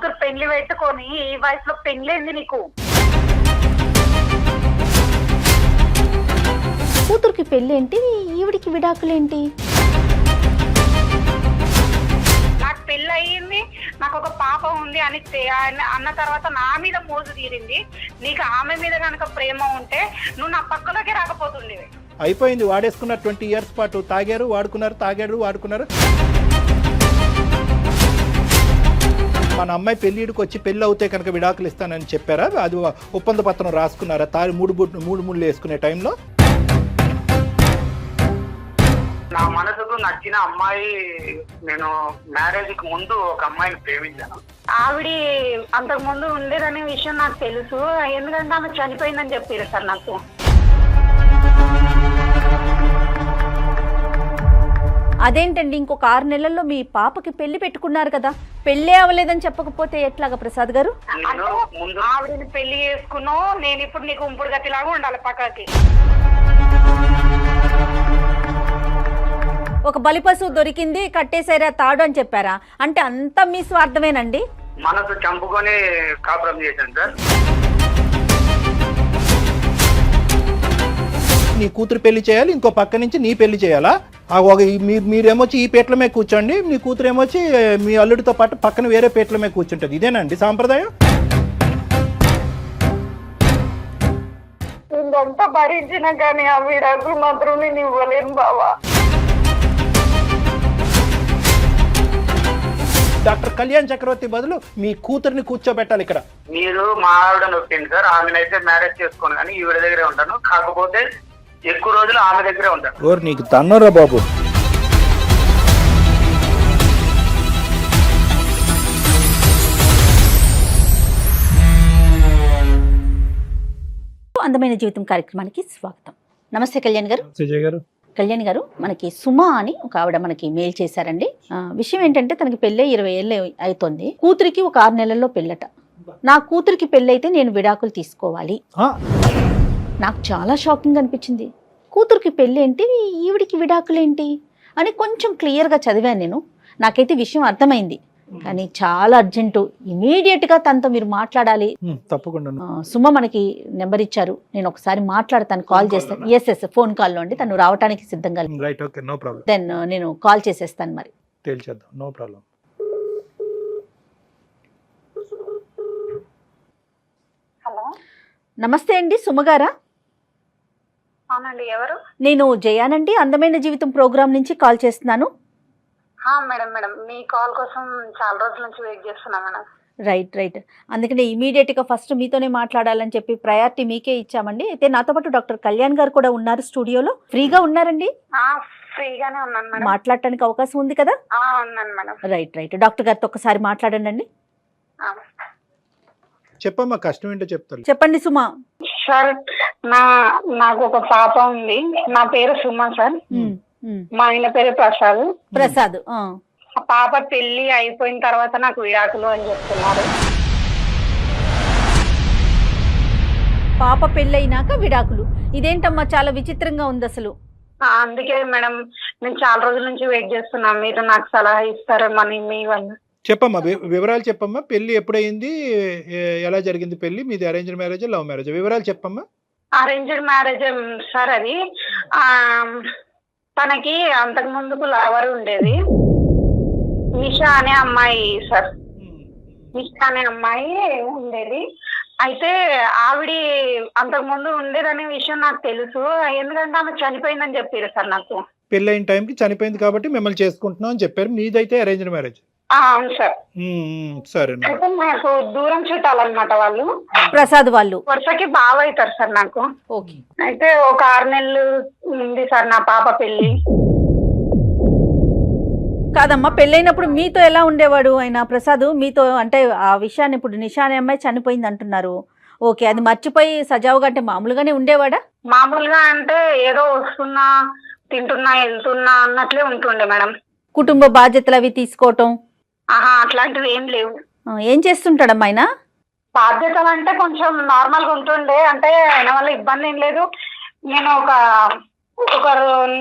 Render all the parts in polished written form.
కూతురు పెళ్లి పెట్టుకొని ఈ వయసులో పెళ్లింది నీకు. కూతురికి పెళ్ళేంటి, ఈవిడికి విడాకులేంటి? నాకు పెళ్లి అయ్యింది, నాకు ఒక పాప ఉంది అని అన్న తర్వాత నా మీద మోజు తీరింది. నీకు ఆమె మీద కనుక ప్రేమ ఉంటే నువ్వు నా పక్కలోకి రాకపోతుండేవి. అయిపోయింది, వాడేసుకున్నారు. 20 years పాటు తాగారు, వాడుకున్నారు, తాగారు, వాడుకున్నారు. మన అమ్మాయి పెళ్ళిడికి వచ్చి పెళ్ళి అవుతే కనుక విడాకులు ఇస్తానని చెప్పారా? అది ఒప్పంద పత్రం రాసుకున్నారా? మూడు ముళ్ళు వేసుకునే టైంలో నా మనసుకు నచ్చిన అమ్మాయి, నేను మ్యారేజ్ కి ముందు ఒక అమ్మాయిని ప్రేమించాను. ఆవిడ అంతకు ముందు ఉండేదనే విషయం నాకు తెలుసు, ఎందుకంటే ఆమె చనిపోయిందని చెప్పారు సార్ నాకు. అదేంటండి, ఇంకొక 6 నెలల్లో మీ పాపకి పెళ్లి పెట్టుకున్నారు కదా, పెళ్ళే అవ్వలేదని చెప్పకపోతే ఎట్లాగా ప్రసాద్ గారు? ఆవిడని పెళ్లి చేసుకున్నావు, నేను ఇప్పుడు నీకు ఉంపుడు గతిలాగా ఉండాలి పక్కకి. ఒక బలిపశువు దొరికింది, కట్టేసారా తాడు అని చెప్పారా? అంటే అంతా మీ స్వార్థమేనండి? మనసు చంపుకొని కాపురం చేశాను సార్. నీ కూతురు పెళ్లి చేయాలి, ఇంకో పక్క నుంచి నీ పెళ్లి చేయాలా? మీరేమొచ్చి ఈ పీటల మీద కూర్చోండి, మీ కూతురు ఏమొచ్చి మీ అల్లుడితో పాటు పక్కన వేరే పీటల మీద కూర్చుంటుంది. ఇదేనండి సాంప్రదాయం? ఇదంతా భరించినా కానీ ఆ విడాకులు మాత్రం నేను ఇవ్వలేను బావా. డాక్టర్ కళ్యాణ్ చక్రవర్తి బదులు మీ కూతుర్ని కూర్చోబెట్టాలి ఇక్కడ. మీరు మా ఆవిడ నొప్పింది సార్, ఆమెనైతే మ్యారేజ్ చేసుకోను కానీ ఈవిడ దగ్గరే ఉంటాను. కాకపోతే ఎక్కువ రోజులు ఆమె దగ్గరే ఉంటాను. ఓర్ నీకు తన్నరా బాబు. అందమైన జీవితం కార్యక్రమానికి స్వాగతం. నమస్తే కళ్యాణ్ గారు. సుజయ్ గారు. కళ్యాణ్ గారు, మనకి సుమా అని ఒక ఆవిడ మనకి మెయిల్ చేశారండి. విషయం ఏంటంటే తనకి పెళ్ళై 20 ఏళ్ళు అవుతుంది, కూతురికి ఒక 6 నెలల్లో పెళ్ళట. నా కూతురికి పెళ్ళైతే నేను విడాకులు తీసుకోవాలి. నాకు చాలా షాకింగ్ అనిపించింది. కూతురికి పెళ్ళేంటి, ఈవిడికి విడాకులేంటి అని కొంచెం క్లియర్గా చదివాను నేను. నాకైతే విషయం అర్థమైంది, కానీ చాలా అర్జెంటు, ఇమీడియట్గా తనతో మీరు మాట్లాడాలి. తప్పకుండా. సుమ మనకి నెంబర్ ఇచ్చారు, నేను ఒకసారి మాట్లాడతాను, కాల్ చేస్తాను. ఎస్ ఫోన్ కాల్లో అండి, తను రావడానికి సిద్ధంగా. Right, okay, no problem. Then నేను కాల్ చేసేస్తాను, మరి తేల్చేద్దాం, నో ప్రాబ్లం. హలో, నమస్తే అండి, సుమగారా? అవునండి, ఎవరు? నేను జయానండి, అందమైన జీవితం ప్రోగ్రామ్ నుంచి కాల్ చేస్తున్నాను. మేడం మీ కాల్ కోసం చాలా రోజుల నుంచి వెయిట్ చేస్తున్నా మేడం. రైట్, అందుకనే ఇమీడియట్గా ఫస్ట్ మీతోనే మాట్లాడాలని చెప్పి ప్రయారిటీ మీకే ఇచ్చామండి. అయితే నాతో పాటు డాక్టర్ కళ్యాణ్ గారు కూడా ఉన్నారు స్టూడియోలో. ఫ్రీగా ఉన్నారండి? ఫ్రీగానే ఉన్నాను మేడం. మాట్లాడటానికి అవకాశం ఉంది కదా? ఉన్నాను మేడం. రైట్, డాక్టర్ గారితో ఒకసారి మాట్లాడండి. చెప్పమ్మా, కష్టం ఏంటో చెప్తారు. చెప్పండి సుమా. సార్, నాకు ఒక పాప ఉంది, నా పేరు సుమా సార్. మా ఆయన పేరు ప్రసాద్. ఆ పాప పెళ్లి అయిపోయిన తర్వాత నాకు విడాకులు అని చెప్తున్నారు. పాప పెళ్ళైనాక విడాకులు? ఇదేంటమ్మా, చాలా విచిత్రంగా ఉంది అసలు. అందుకే మేడం నేను చాలా రోజుల నుంచి వెయిట్ చేస్తున్నా, మీరు నాకు సలహా ఇస్తారేమని మీ వల్ల. చెప్పమ్మా, వివరాలు చెప్పమ్మా. పెళ్లి ఎప్పుడైంది, ఎలా జరిగింది పెళ్లి? మీది అరేంజ్డ్ మ్యారేజ్, లవ్ మ్యారేజ్? వివరాలు చెప్పమ్మా. Arranged marriage sir. అది తనకి అంతకు ముందుకు లవర్ ఉండేది, నిషా అనే అమ్మాయి సార్. నిషా అనే అమ్మాయి ఉండేది. అయితే ఆవిడ అంతకు ముందు ఉండేదనే విషయం నాకు తెలుసు, ఎందుకంటే ఆమె చనిపోయిందని చెప్పారు సార్ నాకు. పెళ్ళైన టైంకి చనిపోయింది కాబట్టి మిమ్మల్ని చేసుకుంటున్నాం అని చెప్పారు. మీదైతే అరేంజ్డ్ మ్యారేజ్? అవును సార్. సరే. అయితే నాకు దూరం చుట్టాలన్నమాట వాళ్ళు, ప్రసాద్ వాళ్ళు. వరుసకి బాగా అవుతారు సార్ నాకు. ఓకే. అయితే ఒక 6 నెలలు ఉంది సార్ నా పాప పెళ్లి. కాదమ్మా, పెళ్ళైనప్పుడు మీతో ఎలా ఉండేవాడు ఆయన ప్రసాద్? మీతో అంటే ఆ విషయాన్ని, ఇప్పుడు నిషా అనే అమ్మాయి చనిపోయింది అంటున్నారు, ఓకే, అది మర్చిపోయి సజావుగా అంటే మామూలుగానే ఉండేవాడా? మామూలుగా అంటే ఏదో వస్తున్నా, తింటున్నా, వెళ్తున్నా అన్నట్లే ఉంటుండే మేడం. కుటుంబ బాధ్యతలు అవి తీసుకోవటం అట్లాంటివి ఏం లేవు. ఏం చేస్తుంటాడమ్మా ఆయన? బాధ్యతలు అంటే కొంచెం నార్మల్ గా ఉంటుండే, అంటే ఆయన వల్ల ఇబ్బంది ఏం లేదు. నేను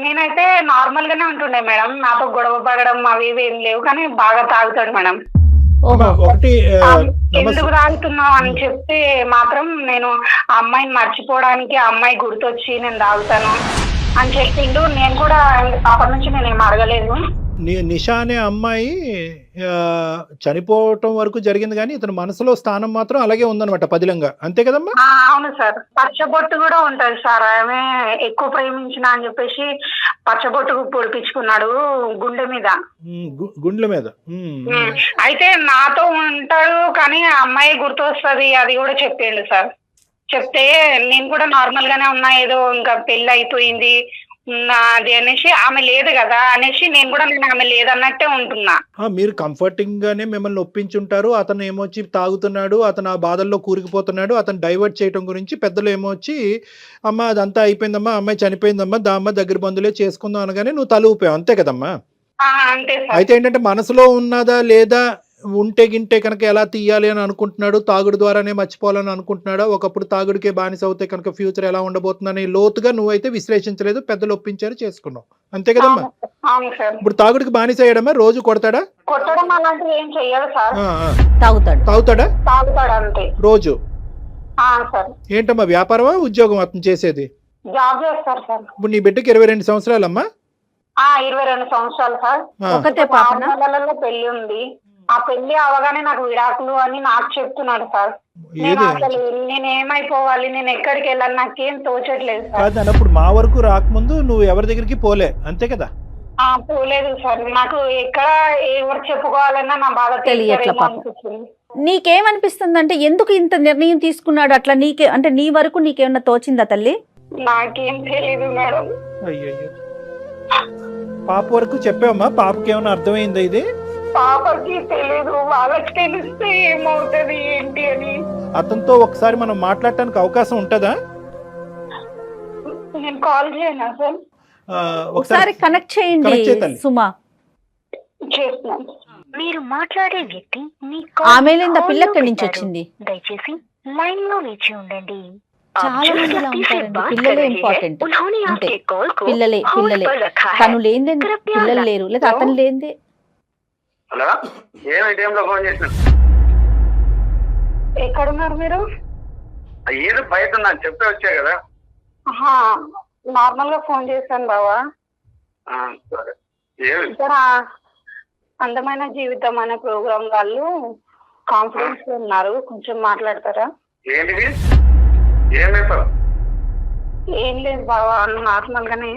నేనైతే నార్మల్ గానే ఉంటుండే మేడం, నాతో గొడవ పడడం అవి ఇవి ఏం లేవు, కానీ బాగా తాగుతాడు మేడం. అమ్మా, ఒకటి నమస్తే. ఎందుకు తాగుతున్నావు అని చెప్తే మాత్రం నేను ఆ అమ్మాయిని మర్చిపోవడానికి ఆ అమ్మాయి గుర్తొచ్చి నేను తాగుతాను అని చెప్పిండు. నేను కూడా అప్పటి నుంచి నేను ఏం అడగలేదు. నిషా అనే అమ్మాయి చనిపోవటం వరకు జరిగింది, కానీ ఇతని మనసులో స్థానం మాత్రం అలాగే ఉందన్నమాట పదిలంగా, అంతే కదమ్మా? అవును సార్, పచ్చబొట్టు కూడా ఉంటది సార్. ఆమె ఎక్కువ ప్రేమించిన అని చెప్పేసి పచ్చబొట్టు పొడిపించుకున్నాడు గుండె మీద, గుండెల మీద. అయితే నాతో ఉంటాడు కానీ ఆ అమ్మాయి గుర్తొస్తుంది అది కూడా చెప్పిండు సార్. చెప్తే నేను కూడా నార్మల్ గానే ఉన్నా, ఏదో ఇంకా పెళ్లి అయిపోయింది అది అనేసి, ఆమె లేదు కదా అనేసి నేను కూడా ఆమె లేదన్నట్టే ఉంటున్నా. మీరు కంఫర్టింగ్ గానే మిమ్మల్ని ఒప్పించుంటారు. అతను ఏమొచ్చి తాగుతున్నాడు, అతను ఆ బాధల్లో కూరుకుపోతున్నాడు, అతను డైవర్ట్ చేయడం గురించి పెద్దలు ఏమొచ్చి అమ్మ అదంతా అయిపోయిందమ్మా, అమ్మాయి చనిపోయిందమ్మా, దామ్మ దగ్గర బంధువులే చేసుకుందాం అనగానే నువ్వు తల ఊపావు, అంతే కదమ్మా? అంతే సార్. అయితే ఏంటంటే మనసులో ఉన్నదా లేదా, ఉంటే గింటే కనుక ఎలా తీయాలి అని అనుకుంటున్నాడు, తాగుడు ద్వారానే మర్చిపోవాలని అనుకుంటున్నాడు, ఒకప్పుడు తాగుడికే బానిస అవుతే కనుక ఫ్యూచర్ ఎలా ఉండబోతుందని లోతుగా నువ్వైతే విశ్లేషించలేదు, పెద్దలు ఒప్పించారు, చేసుకున్నావు, అంతే కదమ్మా? ఇప్పుడు తాగుడికి బానిస అయ్యాడమ్మా? రోజు కొడతాడా? కొట్టడం అలాంటివి ఏం చెయ్యదు సార్. తాగుతాడా? తాగుతాడు అంతే రోజు. సార్. ఏంటమ్మా, వ్యాపారమా ఉద్యోగం అతను చేసేది? జాబ్ చేస్తారు సార్. ఇప్పుడు నీ బిడ్డకి 22 సంవత్సరాలమ్మా? 22 సంవత్సరాలు సార్. ఒకటే పాప? 6 నెలలలో పెళ్లి ఉంది. ఆ పెళ్లి అవగానే నాకు విడాకులు అని నాకు చెప్తున్నాడు సార్. నేను అసలు నేను ఏమైపోవాలి, నేను ఎక్కడికి వెళ్ళాలి, నాకేం తోచట్లేదు సార్. అప్పుడు మా వరకు రాకముందు నువ్వు ఎవరి దగ్గరికి పోలే, అంతే కదా? పోలేదు సార్. నాకు ఎక్కడ ఎవరు చెప్పుకోవాలన్నా నా బాధ తెలియట్లేదు అనిపిస్తుంది. నీకేమనిపిస్తుంది అంటే ఎందుకు ఇంత నిర్ణయం తీసుకున్నాడు అట్లా? నీకే అంటే నీ వరకు నీకేమన్నా తోచిందా తల్లి? నాకేం తెలీదు మేడం. అయ్యయ్యో, పాప వరకు చెప్పావమ్మా? పాపకి ఏమన్నా అర్థమైందా ఇది? పాపకి తెలీదు, వాళ్ళకి తెలిస్తే ఏమవుతుంది ఏంటి అని. అతనితో ఒకసారి మనం మాట్లాడటానికి అవకాశం ఉంటుందా? నేను కాల్ చేయనా సార్? ఒకసారి కనెక్ట్ చేయండి సుమా. చేస్తున్నాను. మీరు మాట్లాడే వ్యక్తి ఆమె పిల్ల ఎక్కడి నుంచి వచ్చింది? దయచేసి లైన్ లో వేచి ఉండండి. చాలా మంది ఇలా ఉంటారండి. పిల్లలే ఇంపార్టెంట్, అంతే. పిల్లలే తను లేనిదే పిల్లలు లేరు, లేదా అతను లేనిదే. హలో, ఏమి టైంలో ఫోన్ చేసిన? ఎక్కడున్నారు మీరు? ఏదో బయట ఉన్నా, చెప్పే వచ్చా కదా. నార్మల్ గా ఫోన్ చేశాను బావా. సరే. ఇక్కడ అందమైన జీవితం అనే ప్రోగ్రామ్ వాళ్ళు కాన్ఫరెన్స్ లో ఉన్నారు, కొంచెం మాట్లాడతారా? ఏంటిది? ఏం లేదు బావా, నార్మల్ గానే.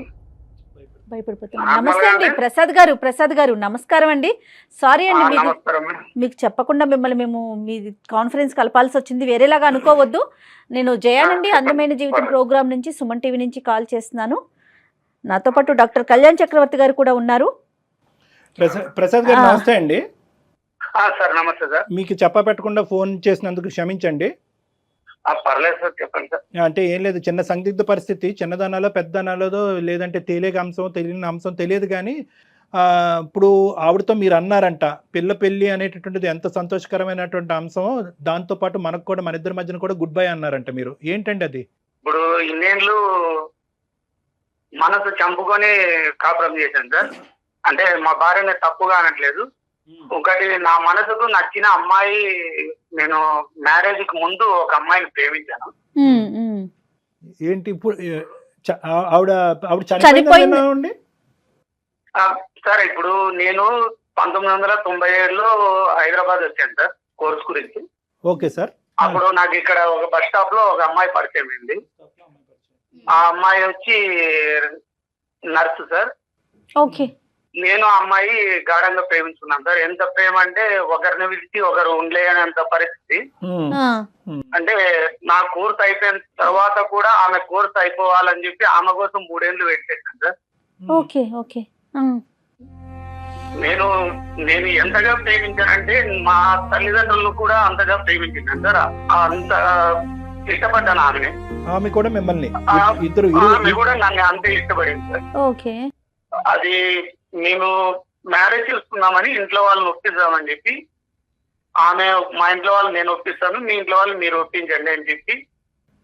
భయపడిపోతున్నా. నమస్తే అండి ప్రసాద్ గారు నమస్కారం అండి. సారీ అండి, మీకు చెప్పకుండా మిమ్మల్ని మేము మీ కాన్ఫరెన్స్ కలపాల్సి వచ్చింది, వేరేలాగా అనుకోవద్దు. నేను జయానండి, అందమైన జీవితం ప్రోగ్రామ్ నుంచి, సుమన్ టీవీ నుంచి కాల్ చేస్తున్నాను. నాతో పాటు డాక్టర్ కళ్యాణ్ చక్రవర్తి గారు కూడా ఉన్నారు. ప్రసాద్ గారు నమస్తే అండి. సార్ నమస్తే సార్. మీకు చెప్పపెట్టకుండా ఫోన్ చేసినందుకు క్షమించండి. పర్లేదు సార్, చెప్పండి సార్. అంటే ఏం లేదు, చిన్న సందిగ్ధ పరిస్థితి, చిన్నదానాలో పెద్దదానాలో లేదంటే తెలియక అంశం తెలియని అంశం తెలియదు, కానీ ఇప్పుడు ఆవిడతో మీరు అన్నారంట పెళ్ళి అనేటటువంటిది ఎంత సంతోషకరమైనటువంటి అంశం, దాంతో పాటు మనకు కూడా మన ఇద్దరి మధ్యన కూడా గుడ్ బై అన్నారంట మీరు. ఏంటండి అది? ఇప్పుడు ఇన్నేళ్ళు మనసు చంపుకొని కాపురం చేశాను సార్. అంటే మా భార్యని తప్పుగా అనట్లేదు. ఒకటి, నా మనసుకు నచ్చిన అమ్మాయి, నేను మ్యారేజ్ కి ముందు ఒక అమ్మాయిని ప్రేమించాను. ఏంటి ఇప్పుడు ఆవిడ చనిపోయింది? సార్ ఇప్పుడు నేను 1997లో హైదరాబాద్ వచ్చాను సార్ కోర్స్ గురించి. Okay sir. అప్పుడు నాకు ఇక్కడ ఒక బస్ స్టాప్ లో ఒక అమ్మాయి పరిచయం అయింది. ఆ అమ్మాయి వచ్చి నర్సు సార్. ఓకే. నేను ఆ అమ్మాయి గాఢంగా ప్రేమించుకున్నాను సార్. ఎంత ప్రేమ అంటే ఒకరిని విడిచి ఒకరు ఉండలేనంత పరిస్థితి. అంటే నా కోర్స్ అయిపోయిన తర్వాత కూడా ఆమె కోర్స్ అయిపోవాలని చెప్పి ఆమె కోసం 3 ఏళ్ళు వెయిట్ చేశాను సార్. Okay okay. నేను ఎంతగా ప్రేమించానంటే మా తల్లిదండ్రులను కూడా అంతగా ప్రేమించాను సార్. అంత ఇష్టపడ్డాను ఆమెని. ఆమె కూడా మిమ్మల్ని, ఆమె కూడా నన్ను అంతే ఇష్టపడింది సార్. ఓకే. అది మేము మ్యారేజ్ చేసుకున్నామని ఇంట్లో వాళ్ళని ఒప్పిద్దామని చెప్పి, ఆమె మా ఇంట్లో వాళ్ళు నేను ఒప్పిస్తాను, మీ ఇంట్లో వాళ్ళు మీరు ఒప్పించండి అని చెప్పి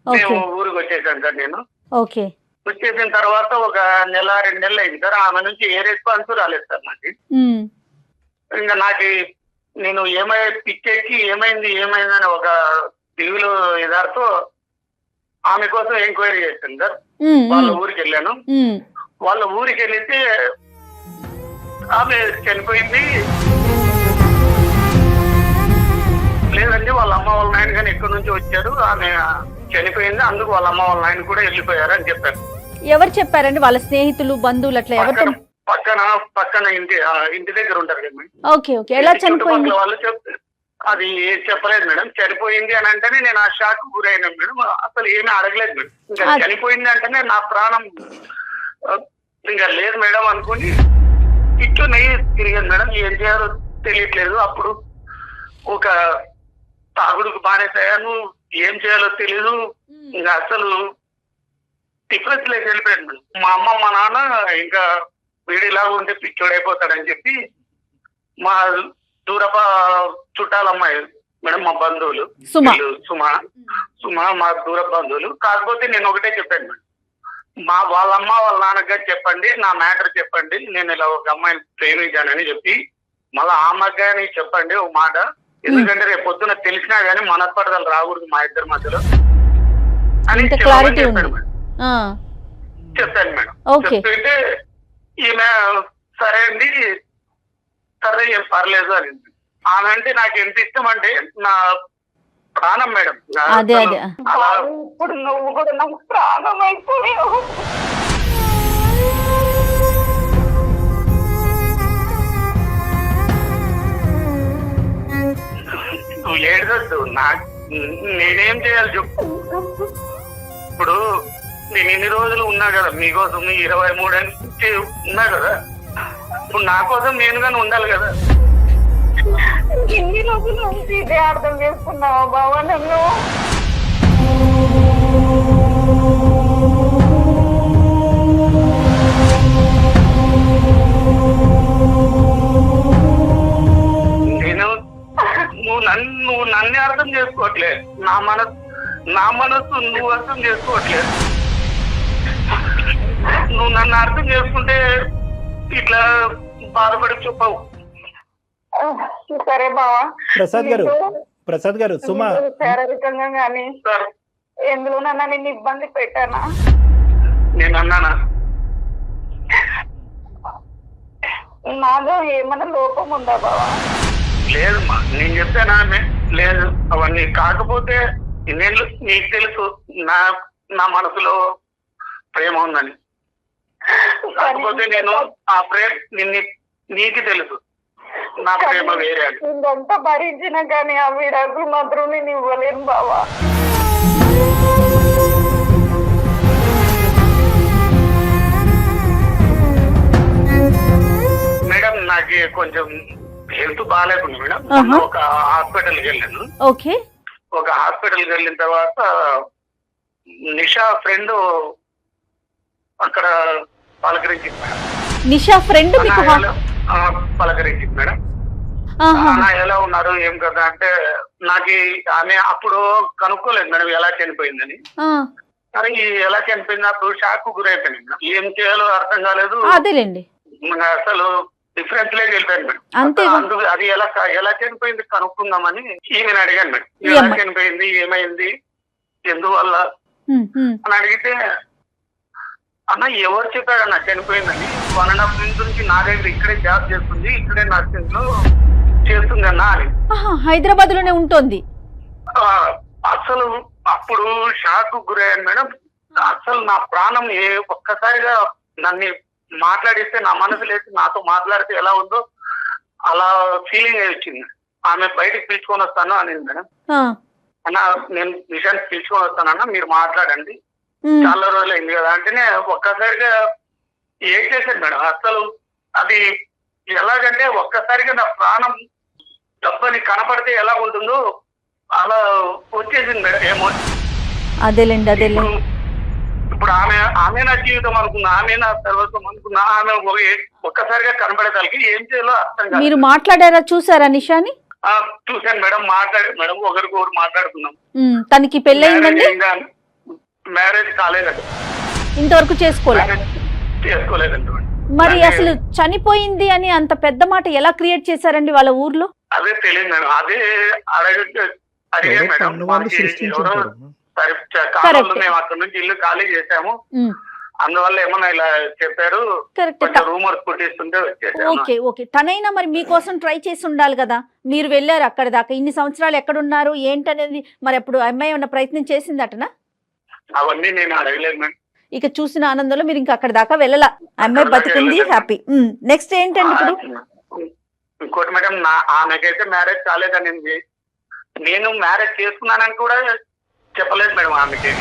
మేము ఊరికి వచ్చేసాను సార్. నేను వచ్చేసిన తర్వాత ఒక 1-2 నెలలు అయింది సార్. ఆమె నుంచి ఏ రెస్పాన్స్ రాలేదు సార్ నాకు. ఇంకా నేను పిచ్చెక్కి ఏమైందని ఒక టీవీలో ఎదార్తో ఆమె కోసం ఎంక్వైరీ చేశాను సార్. వాళ్ళ ఊరికి వెళ్ళాను. వాళ్ళ ఊరికి వెళ్తే ఆమె చనిపోయింది లేదండి, వాళ్ళ అమ్మ వాళ్ళ నాయన కానీ ఎక్కడి నుంచి వచ్చారు, ఆమె చనిపోయింది, అందుకు వాళ్ళ అమ్మ వాళ్ళ నాయన కూడా వెళ్ళిపోయారు అని చెప్పారు. ఎవరు చెప్పారండి? వాళ్ళ స్నేహితులు, బంధువులు అట్లా ఎవరు? పక్కన ఇంటి దగ్గర ఉంటారు కదా. Okay okay. ఎలా చనిపోయింది? వాళ్ళు అది చెప్పలేదు మేడం. చనిపోయింది అని అంటేనే నేను ఆ షాక్ గురైనా మేడం. అసలు ఏమీ అడగలేదు మేడం. ఇంకా చనిపోయింది అంటేనే నా ప్రాణం ఇంకా లేదు మేడం అనుకుని ఇట్లు నెయ్యి తిరిగాను మేడం. ఏం చేయాలో తెలియట్లేదు. అప్పుడు ఒక తాగుడుకు బానేసాను, ఏం చేయాలో తెలీదు. ఇంకా అసలు డిఫరెన్స్ లేక వెళ్ళిపోయాను మేడం. మా అమ్మ మా నాన్న ఇంకా వీడిలాగా ఉంటే పిచ్చోడైపోతాడని చెప్పి మా దూరప చుట్టాలమ్మాయి మేడం, మా బంధువులు సుమా మా దూర బంధువులు. కాకపోతే నేను ఒకటే చెప్పాను మేడం, వాళ్ళమ్మ వాళ్ళ నాన్నగా చెప్పండి, నా మ్యాటర్ చెప్పండి, నేను ఇలా ఒక అమ్మాయిని ప్రేమించానని చెప్పి మళ్ళీ ఆ అమ్మగాని చెప్పండి ఒక మాట. ఎందుకంటే రేపు పొద్దున తెలిసినా గానీ మనస్పర్ధలు రాకూడదు మా ఇద్దరి మధ్యలో అని చెప్పాను మేడం. చెప్పాను మేడం. చెప్తుంటే ఈమె సరే అండి, సరే ఏం పర్లేదు అని. ఆమె అంటే నాకు ఎంత ఇష్టం అంటే నా ప్రాణం మేడం. ఇప్పుడు నువ్వు కూడా నాకు ప్రాణం అయిపోయావు. నువ్వు ఏడవద్దు. నేనేం చేయాలి చెప్పు. ఇప్పుడు నేను ఇన్ని రోజులు ఉన్నా కదా మీకోసం, 23 నుంచి ఉన్నా కదా. ఇప్పుడు నా కోసం నేను కానీ ఉండాలి కదా. ఎన్ని రోజుల నుంచి ఇదే అర్థం చేసుకున్నావా బావా నన్ను? నువ్వు నన్ను అర్థం చేసుకోవట్లేదు. నా మనసు నువ్వు అర్థం చేసుకోవట్లేదు. నువ్వు నన్ను అర్థం చేసుకుంటే ఇట్లా బాధపడి చెప్పవు. సరే బావా. ప్రసాద్ గారు సుమా శారీరకంగా కానీ ఎందులోనన్నా నిన్ను ఇబ్బంది పెట్టానా? నేను అన్నానా? నాలో ఏమన్నా లోపం ఉందా బావా? లేదమ్మా, నేను చెప్తానా? లేదు అవన్నీ. కాకపోతే నేను నీకు తెలుసు నా మనసులో ప్రేమ ఉందని. కాకపోతే నేను ఆ ప్రేమ నీకు తెలుసు నా ప్రేమ వేరే. ఇంకంతా భరించినా కానీ ఆ విడాకులు మాత్రం నేను ఇవ్వలేను బావా. మేడం నాకు కొంచెం హెల్త్ బాగాలేకుండా మేడం, ఒక హాస్పిటల్కి వెళ్ళాను. ఓకే. ఒక హాస్పిటల్కి వెళ్ళిన తర్వాత నిషా ఫ్రెండ్ అక్కడ పలకరించింది మేడం. నిషా ఫ్రెండ్ పలకరించింది మేడం. ఎలా ఉన్నారు ఏం కదా అంటే నాకు ఆమె అప్పుడు కనుక్కోలేదు మేడం ఎలా చనిపోయిందని. అరే ఎలా చనిపోయింది అప్పుడు షాక్ గురైపోయింది మేడం. ఏం చేయాలో అర్థం కాలేదు. అసలు డిఫరెన్స్ లేక వెళ్ళిపోయాను మేడం. అందుకు అది ఎలా చనిపోయింది కనుక్కుందామని ఈమెను అడిగాను మేడం. ఎలా చనిపోయింది, ఏమైంది, ఎందువల్ల అని అడిగితే అన్న ఎవరు చెప్పాడన్న చనిపోయిందని. 1.5 years నుంచి నా దగ్గర ఇక్కడే జాబ్ చేస్తుంది, ఇక్కడే నర్సింగ్ లో చేస్తుంది అన్న అని. హైదరాబాద్ లోనే ఉంటుంది. అసలు అప్పుడు షాక్ గురయ్యాను మేడం. అసలు నా ప్రాణం ఒక్కసారిగా నన్ను మాట్లాడిస్తే నా మనసు లేచి నాతో మాట్లాడితే ఎలా ఉందో అలా ఫీలింగ్ వచ్చింది. ఆమె బయటకు పిలుచుకొని వస్తాను అనింది మేడం. అన్న నేను నిషాన్ని పిలుచుకొని వస్తానన్నా, మీరు మాట్లాడండి, చాలా రోజులు అయింది కదా అంటేనే ఒక్కసారిగా ఏం చేశాను మేడం. అసలు అది ఎలాగంటే ఒక్కసారిగా నా ప్రాణం డబ్బని కనపడితే ఎలా ఉంటుందో అలా వచ్చేసింది మేడం. ఏమో ఇప్పుడు ఆమె నా జీవితం అనుకున్నా, ఆమె నా సర్వస్వం అనుకున్నా, ఆమె ఒక్కసారిగా కనపడేదానికి ఏం చేయాలో అర్థం కాదు. మీరు మాట్లాడారా, చూసారా నిషాని? చూశాను మేడం, మాట్లాడారు మేడం, ఒకరికొకరు మాట్లాడుకున్నాం. తనకి పెళ్ళయిందండి? మ్యారేజ్ కాలేదండి, ఇంతవరకు చేసుకోలేదండి. మరి అసలు చనిపోయింది అని అంత పెద్ద మాట ఎలా క్రియేట్ చేశారండి వాళ్ళ ఊర్లో? అదే తెలియదు మేడం. అదే అడిగాను మేడం. అన్న వాళ్ళు మాకు సృష్టించుంటారు. కాలంలో మేము అక్కడ నుంచి ఇల్లు ఖాళీ చేసాము, అందువల్ల ఏమన్నా ఇలా చెప్పారు, కరెక్ట్. కొంచెం రూమర్స్ పుట్టిస్తుంటే వచ్చేసాము. ఓకే ఓకే, తనైనా మరి మీకోసం ట్రై చేసి ఉండాలి కదా. మీరు వెళ్ళారు అక్కడ దాకా, ఇన్ని సంవత్సరాలు ఎక్కడున్నారు ఏంటనేది మరి అప్పుడు అమ్మాయి ఏమన్నా ప్రయత్నం చేసిందటనా? అవన్నీ నేను అడగలేదు మేడం. ఇక చూసిన ఆనందంలో మీరు ఇంకా అక్కడ దాకా వెళ్ళలా, అమ్మాయి బతికుంది, హ్యాపీ. నెక్స్ట్ ఏంటండి ఇప్పుడు? ఇంకోటి మేడం, ఆమెకైతే మ్యారేజ్ కాలేదనింది. నేను మ్యారేజ్ చేసుకున్నానని కూడా చెప్పలేదు మేడం ఆమెకి.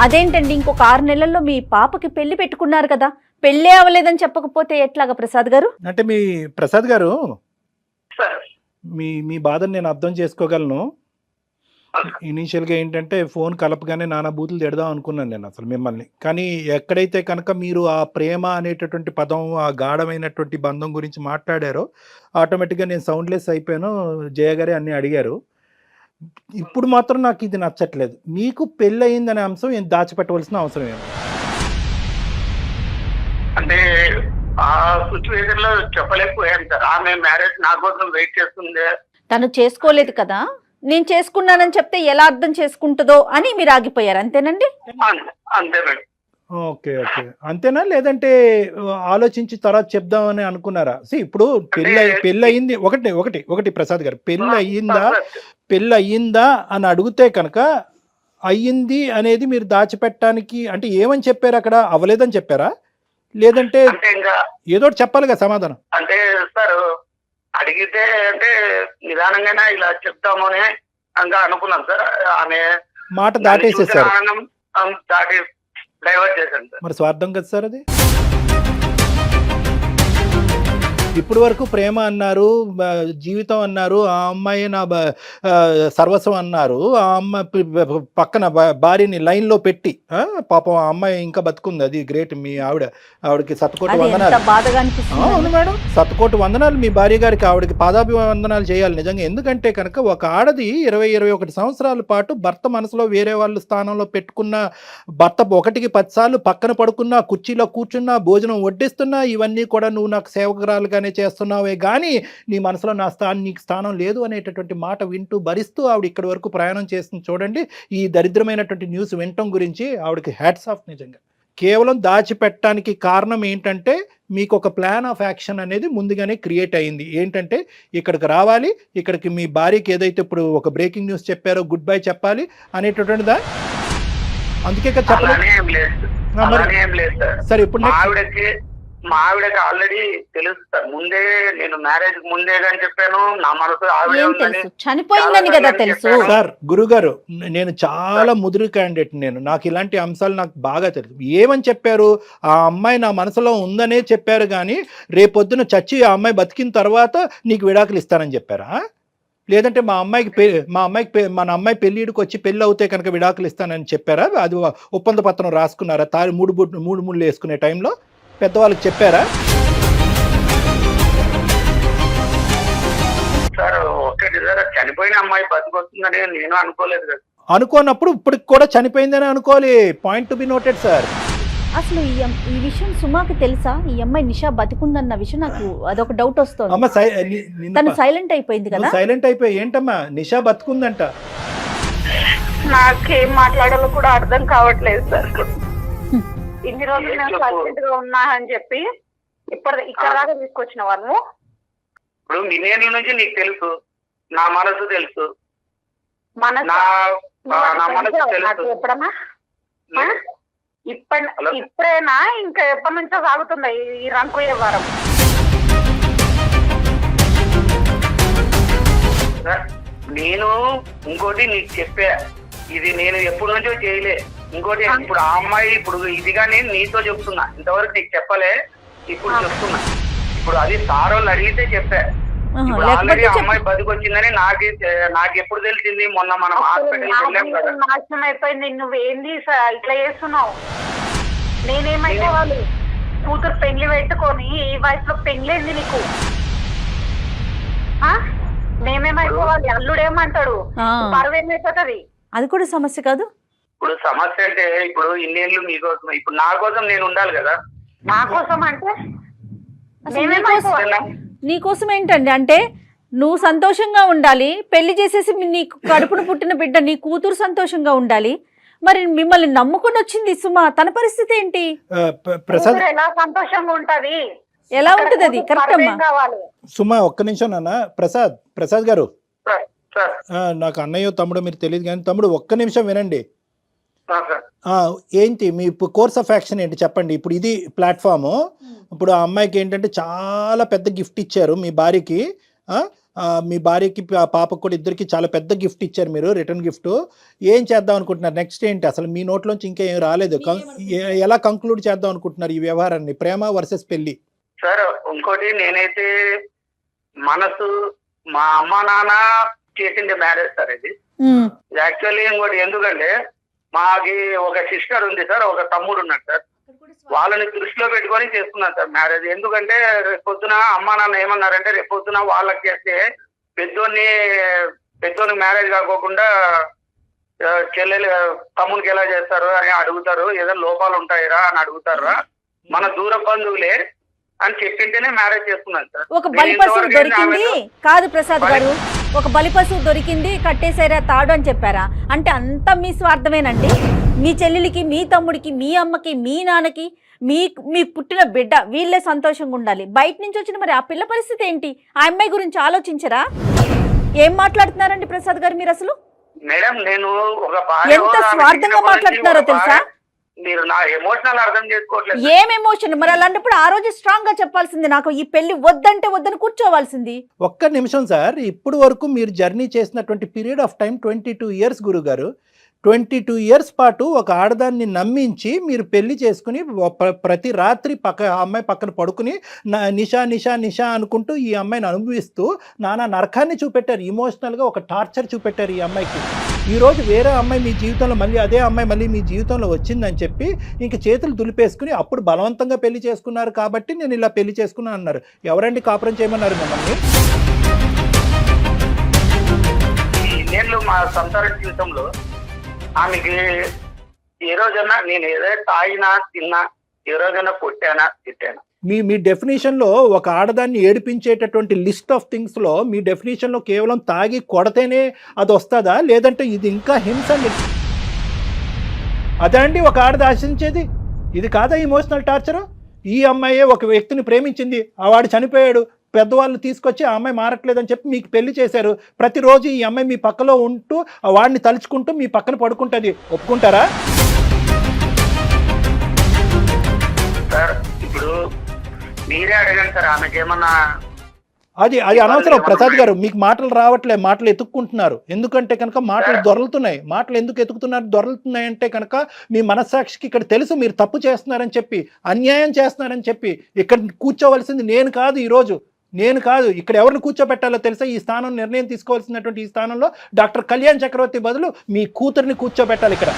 అదేంటండి, ఇంకొక 6 నెలల్లో మీ పాపకి పెళ్లి పెట్టుకున్నారు కదా, పెళ్ళే అవ్వలేదని చెప్పకపోతే ఎట్లాగా ప్రసాద్ గారు? అంటే మీ ప్రసాద్ గారు, సార్ మీ బాధను నేను అర్థం చేసుకోగలను. ఇనీషియల్గా ఏంటంటే ఫోన్ కలపగానే నానా బూతులు తిడదాం అనుకున్నాను నేను అసలు మిమ్మల్ని. కానీ ఎక్కడైతే కనుక మీరు ఆ ప్రేమ అనేటటువంటి పదం, ఆ గాఢమైనటువంటి బంధం గురించి మాట్లాడారో ఆటోమేటిక్గా నేను సౌండ్లెస్ అయిపోయాను. జయ గారే అన్నీ అడిగారు. ఇప్పుడు మాత్రం నాకు ఇది నచ్చట్లేదు. మీకు పెళ్ళి అయిందనే అంశం ఏం దాచిపెట్టవలసిన అవసరం ఏమి? అంటే ఆ సిచ్యువేషన్ లో చెప్పలేకపోయాను సార్. ఆమె మ్యారేజ్ నా కోసం వెయిట్ చేస్తుంది. తను చేసుకోలేదు కదా, నేను చేసుకున్నానని చెప్తే ఎలా అర్థం చేసుకుంటుందో అని మీరు ఆగిపోయారు, అంతేనండి? అంతే మేడం. ఓకే ఓకే, అంతేనా? లేదంటే ఆలోచించి తర్వాత చెప్దామని అనుకున్నారా? ఇప్పుడు పెళ్ళి అయింది ఒకటి ప్రసాద్ గారు, పెళ్ళి అయ్యిందా అని అడిగితే కనుక అయ్యింది అనేది మీరు దాచిపెట్టడానికి అంటే ఏమని చెప్పారు? అక్కడ అవ్వలేదని చెప్పారా, లేదంటే ఏదో చెప్పాలి కదా సమాధానం? అంటే సార్ అడిగితే అంటే నిదానంగానే ఇలా చెప్తామని ఇంకా అనుకున్నాం సార్. ఆమె మాట దాటేసేసారు, దాటి డైవర్ట్ చేశాను సార్. మరి స్వార్థం కదా సార్ అది. ఇప్పుడు వరకు ప్రేమ అన్నారు, జీవితం అన్నారు, ఆ అమ్మాయి నా సర్వస్వం అన్నారు. ఆ అమ్మాయి పక్కన భార్యని లైన్లో పెట్టి పాపం ఆ అమ్మాయి ఇంకా బతుకుంది, అది గ్రేట్. మీ ఆవిడకి శతకోటి వందనాలు. అవును మేడం, శతకోటి వందనాలు మీ భార్య గారికి. ఆవిడకి పాదాభివందనాలు చేయాలి నిజంగా. ఎందుకంటే కనుక ఒక ఆడది 20-21 సంవత్సరాల పాటు భర్త మనసులో వేరే వాళ్ళ స్థానంలో పెట్టుకున్న భర్త 1-10 సార్లు పక్కన పడుకున్నా, కుర్చీలో కూర్చున్నా, భోజనం వడ్డిస్తున్నా, ఇవన్నీ కూడా నువ్వు నాకు సేవకురాలుగానే చేస్తున్నావే కానీ నీ మనసులో నీకు స్థానం లేదు అనేటటువంటి మాట వింటూ భరిస్తూ ఆవిడ ఇక్కడి వరకు ప్రయాణం చేస్తుంది. చూడండి, ఈ దరిద్రమైనటువంటి న్యూస్ వినటం గురించి ఆవిడకి హ్యాట్స్ ఆఫ్ నిజంగా. కేవలం దాచిపెట్టడానికి కారణం ఏంటంటే మీకు ఒక ప్లాన్ ఆఫ్ యాక్షన్ అనేది ముందుగానే క్రియేట్ అయింది. ఏంటంటే ఇక్కడికి రావాలి, ఇక్కడికి మీ భార్యకి ఏదైతే ఇప్పుడు ఒక బ్రేకింగ్ న్యూస్ చెప్పారో గుడ్ బై చెప్పాలి అనేటటువంటిదా? అందుకే సరే ఇప్పుడు మా ఆవిడకి ఆల్రెడీ తెలుసు సార్. ముందే నేను మ్యారేజ్ ముందే అని చెప్పాను. నా మనసు ఆవిడ చనిపోయిందని కదా తెలుసు సార్. గురుగారు, నేను చాలా ముదురు క్యాండిడేట్. నాకు ఇలాంటి అంశాలు నాకు బాగా తెలుసు. ఏమని చెప్పారు? ఆ అమ్మాయి నా మనసులో ఉందనే చెప్పారు కానీ రేపొద్దున చచ్చి ఆ అమ్మాయి బతికిన తర్వాత నీకు విడాకులు ఇస్తానని చెప్పారా? లేదంటే మన అమ్మాయి పెళ్ళిడికి వచ్చి పెళ్ళి అవుతే కనుక విడాకులు ఇస్తానని చెప్పారా? అది ఒప్పంద పత్రం రాసుకున్నారా? మూడు ముళ్ళు వేసుకునే టైంలో పెద్దవాళ్ళకి చెప్పారా? సార్ ఒకటి సార్, చనిపోయిన అమ్మాయి బతికొస్తుందని నేను అనుకోలేదు కదా. అనుకోనప్పుడు ఇప్పటికి కూడా చనిపోయిందని అనుకోవాలి. Point to be noted sir. అసలు ఈ విషయం సుమాకి తెలుసా? ఈ అమ్మాయి నిషా బతికుందన్న విషయం నాకు అదొక డౌట్ వస్తుంది. అమ్మ తను సైలెంట్ అయిపోయింది కదా. సైలెంట్ అయిపోయి ఏంటమ్మా నిషా బతుకుందంట? నాకేం మాట్లాడాలో కూడా అర్థం కావట్లేదు సార్. ఇన్ని రోజులు నేను సైలెంట్ గా ఉన్నా అని చెప్పి ఇక్కడ దాకా తీసుకొచ్చిన వాళ్ళు. ఇప్పుడు మిలియన్ల నుంచి నీకు తెలుసు, నా మనసు తెలుసు, ఎప్పుడన్నా ఇప్పుడైనా ఇంకా ఎప్పటి నుంచో సాగుతుందా ఈ రంకు వ్యవహారం? నేను ఇంకోటి నీకు చెప్పా, ఇది నేను ఎప్పటి నుంచో చేయలే. ఇంకోటి ఇప్పుడు ఆ అమ్మాయి ఇప్పుడు ఇదిగా నేను నీతో చెప్తున్నా, ఇంతవరకు నీకు చెప్పలే, ఇప్పుడు చెప్తున్నా. ఇప్పుడు అది సారోళ్ళు అడిగితే చెప్పా. ఇప్పుడు ఆల్రెడీ అమ్మాయి బతికొచ్చిందని నాకు ఎప్పుడు తెలిసింది? మొన్న మనం హాస్పిటల్ నాశనం అయిపోయింది. నువ్వేంది ఇట్లా చేస్తున్నావు? నేనేమైపోవాలి? కూతురు పెళ్లి పెట్టుకొని ఈ వయసులో పెళ్లింది నీకు. మేమేమైపోవాలి? అల్లుడేమంటాడు? పరువు ఏమైపోతుంది? అది కూడా సమస్య కాదు. ఇప్పుడు సమస్య అంటే ఇప్పుడు ఇన్నేళ్ళు మీకోసం, ఇప్పుడు నా కోసం నేను ఉండాలి కదా. నా కోసం అంటే అసలు మేమేమైపోతున్నాం? నీకోసం ఏంటండి? అంటే నువ్వు సంతోషంగా ఉండాలి, పెళ్లి చేసేసి నీ కడుపును పుట్టిన బిడ్డ నీ కూతురు సంతోషంగా ఉండాలి. మరి మిమ్మల్ని నమ్ముకొని వచ్చింది సుమ, తన పరిస్థితి ఏంటి? ప్రసాద్ కూతురు ఎలా సంతోషంగా ఉంటది? ఎలా ఉంటది అది? కరెక్ట్ అమ్మా. పర్వేం కావాలి. సుమా ఒక్క నిమిషం నాన్న. ప్రసాద్ గారు, సార్ సార్ నాకు అన్నయ్య తమ్ముడు మీరు తెలియదు కానీ తమ్ముడు ఒక్క నిమిషం వినండి. సార్ ఏంటి మీ కోర్స్ ఆఫ్ యాక్షన్ ఏంటి చెప్పండి. ఇప్పుడు ఇది ప్లాట్ఫాము. ఇప్పుడు ఆ అమ్మాయికి ఏంటంటే చాలా పెద్ద గిఫ్ట్ ఇచ్చారు మీ భార్యకి. మీ భార్యకి పాపకు కూడా ఇద్దరికి చాలా పెద్ద గిఫ్ట్ ఇచ్చారు మీరు, రిటర్న్ గిఫ్ట్. ఏం చేద్దాం అనుకుంటున్నారు? నెక్స్ట్ ఏంటి? అసలు మీ నోట్లోంచి ఇంకా ఏం రాలేదు. ఎలా కంక్లూడ్ చేద్దాం అనుకుంటున్నారు ఈ వ్యవహారాన్ని? ప్రేమ వర్సెస్ పెళ్లి. సార్ ఇంకోటి, నేనైతే మనసు మా అమ్మ నాన్న చేసింది మ్యారేజ్ సార్ ఇది. యాక్చువల్లీ ఇంకోటి ఎందుకంటే మాకి ఒక సిస్టర్ ఉంది సార్, ఒక తమ్ముడు ఉన్నాడు సార్. వాళ్ళని దృష్టిలో పెట్టుకొని చేస్తున్నాను సార్ మ్యారేజ్. ఎందుకంటే రేపు పొద్దున అమ్మా నాన్న ఏమన్నారంటే రేపు పొద్దున వాళ్ళకి చేస్తే పెద్దోని మ్యారేజ్ కాకోకుండా చెల్లెలు తమ్మునికి ఎలా చేస్తారు అని అడుగుతారు, ఏదైనా లోపాలు ఉంటాయిరా అని అడుగుతారా, మన దూర బంధువులే అని చెప్పింటేనే మ్యారేజ్ చేస్తున్నాను సార్. ఒక బలి పశువు దొరికింది కాదు ప్రసాద్ గారు, ఒక బలి పశువు దొరికింది కట్టేసారా తాడు అని చెప్పారా? అంటే అంతా మీ స్వార్థమేనండి. మీ చెల్లెలికి, మీ తమ్ముడికి, మీ అమ్మకి, మీ నాన్నకి, మీ పుట్టిన బిడ్డ వీళ్ళే సంతోషంగా ఉండాలి. బయట నుంచి వచ్చిన మరి ఆ పిల్ల పరిస్థితి ఏంటి? ఆ అమ్మాయి గురించి ఆలోచించరా? ఏం మాట్లాడుతున్నారండి ప్రసాద్ గారు మీరు? అసలు మేడం నేను ఒక ఎంత స్వార్థంగా మాట్లాడుతున్నారో తెలుసా? మీరు నా ఎమోషనల్ అర్థం చేసుకోవట్లేదు. ఏం ఎమోషన్? మరి అలాంటప్పుడు ఆ రోజు స్ట్రాంగ్ గా చెప్పాల్సింది, నాకు ఈ పెళ్లి వద్దంటే వద్దని కూర్చోవాల్సింది. ఒక్క నిమిషం సార్. ఇప్పుడు వరకు మీరు జర్నీ చేసినటువంటి పీరియడ్ ఆఫ్ టైం 22 ఇయర్స్ గురుగారు. 22 ఇయర్స్ పాటు ఒక ఆడదాన్ని నమ్మించి మీరు పెళ్లి చేసుకుని ప్రతి రాత్రి అమ్మాయి పక్కన పడుకుని నిషా నిషా నిషా అనుకుంటూ ఈ అమ్మాయిని అనుభవిస్తూ నానా నరకాన్ని చూపెట్టారు. ఇమోషనల్గా ఒక టార్చర్ చూపెట్టారు ఈ అమ్మాయికి. ఈరోజు వేరే అమ్మాయి మీ జీవితంలో మళ్ళీ అదే అమ్మాయి మళ్ళీ మీ జీవితంలో వచ్చిందని చెప్పి ఇంక చేతులు దులిపేసుకుని అప్పుడు బలవంతంగా పెళ్లి చేసుకున్నారు కాబట్టి నేను ఇలా పెళ్లి చేసుకున్నాను అన్నారు. ఎవరండి కాపురం చేయమన్నారు మిమ్మల్ని? నేను మా సంసార జీవితంలో ఆమెకి ఏ రోజన్నా నేను ఏదైనా తాగినా తిన్నా, ఏ రోజైనా కొట్టానా తిట్టానా? మీ డెఫినేషన్లో ఒక ఆడదాన్ని ఏడిపించేటటువంటి లిస్ట్ ఆఫ్ థింగ్స్లో మీ డెఫినేషన్లో కేవలం తాగి కొడితేనే అది వస్తుందా, లేదంటే ఇది ఇంకా హింస అండి? అదే అండి ఒక ఆడది ఆశించేది? ఇది కాదా ఇమోషనల్ టార్చరు? ఈ అమ్మాయే ఒక వ్యక్తిని ప్రేమించింది, ఆ వాడు చనిపోయాడు, పెద్దవాళ్ళు తీసుకొచ్చి ఆ అమ్మాయి మారట్లేదని చెప్పి మీకు పెళ్లి చేశారు. ప్రతిరోజు ఈ అమ్మాయి మీ పక్కలో ఉంటూ వాడిని తలుచుకుంటూ మీ పక్కన పడుకుంటుంది. ఒప్పుకుంటారా? సార్ ఇప్పుడు మీరే అడగండి సార్, ఆమెకేమన్నా అది అనవసరం ప్రసాద్ గారు. మీకు మాటలు రావట్లే, మాటలు ఎత్తుక్కుంటున్నారు. ఎందుకంటే కనుక మాటలు దొరలుతున్నాయి. మాటలు ఎందుకు ఎత్తుకుతున్నారు, దొరలుతున్నాయి అంటే కనుక మీ మనస్సాక్షికి ఇక్కడ తెలుసు మీరు తప్పు చేస్తున్నారని చెప్పి, అన్యాయం చేస్తున్నారని చెప్పి. ఇక్కడ కూర్చోవలసింది నేను కాదు, ఈరోజు నేను కాదు. ఇక్కడ ఎవరిని కూర్చోబెట్టాలో తెలుసా? ఈ స్థానం నిర్ణయం తీసుకోవాల్సినటువంటి ఈ స్థానంలో డాక్టర్ కళ్యాణ్ చక్రవర్తి బదులు మీ కూతురిని కూర్చోబెట్టాలి. ఇక్కడ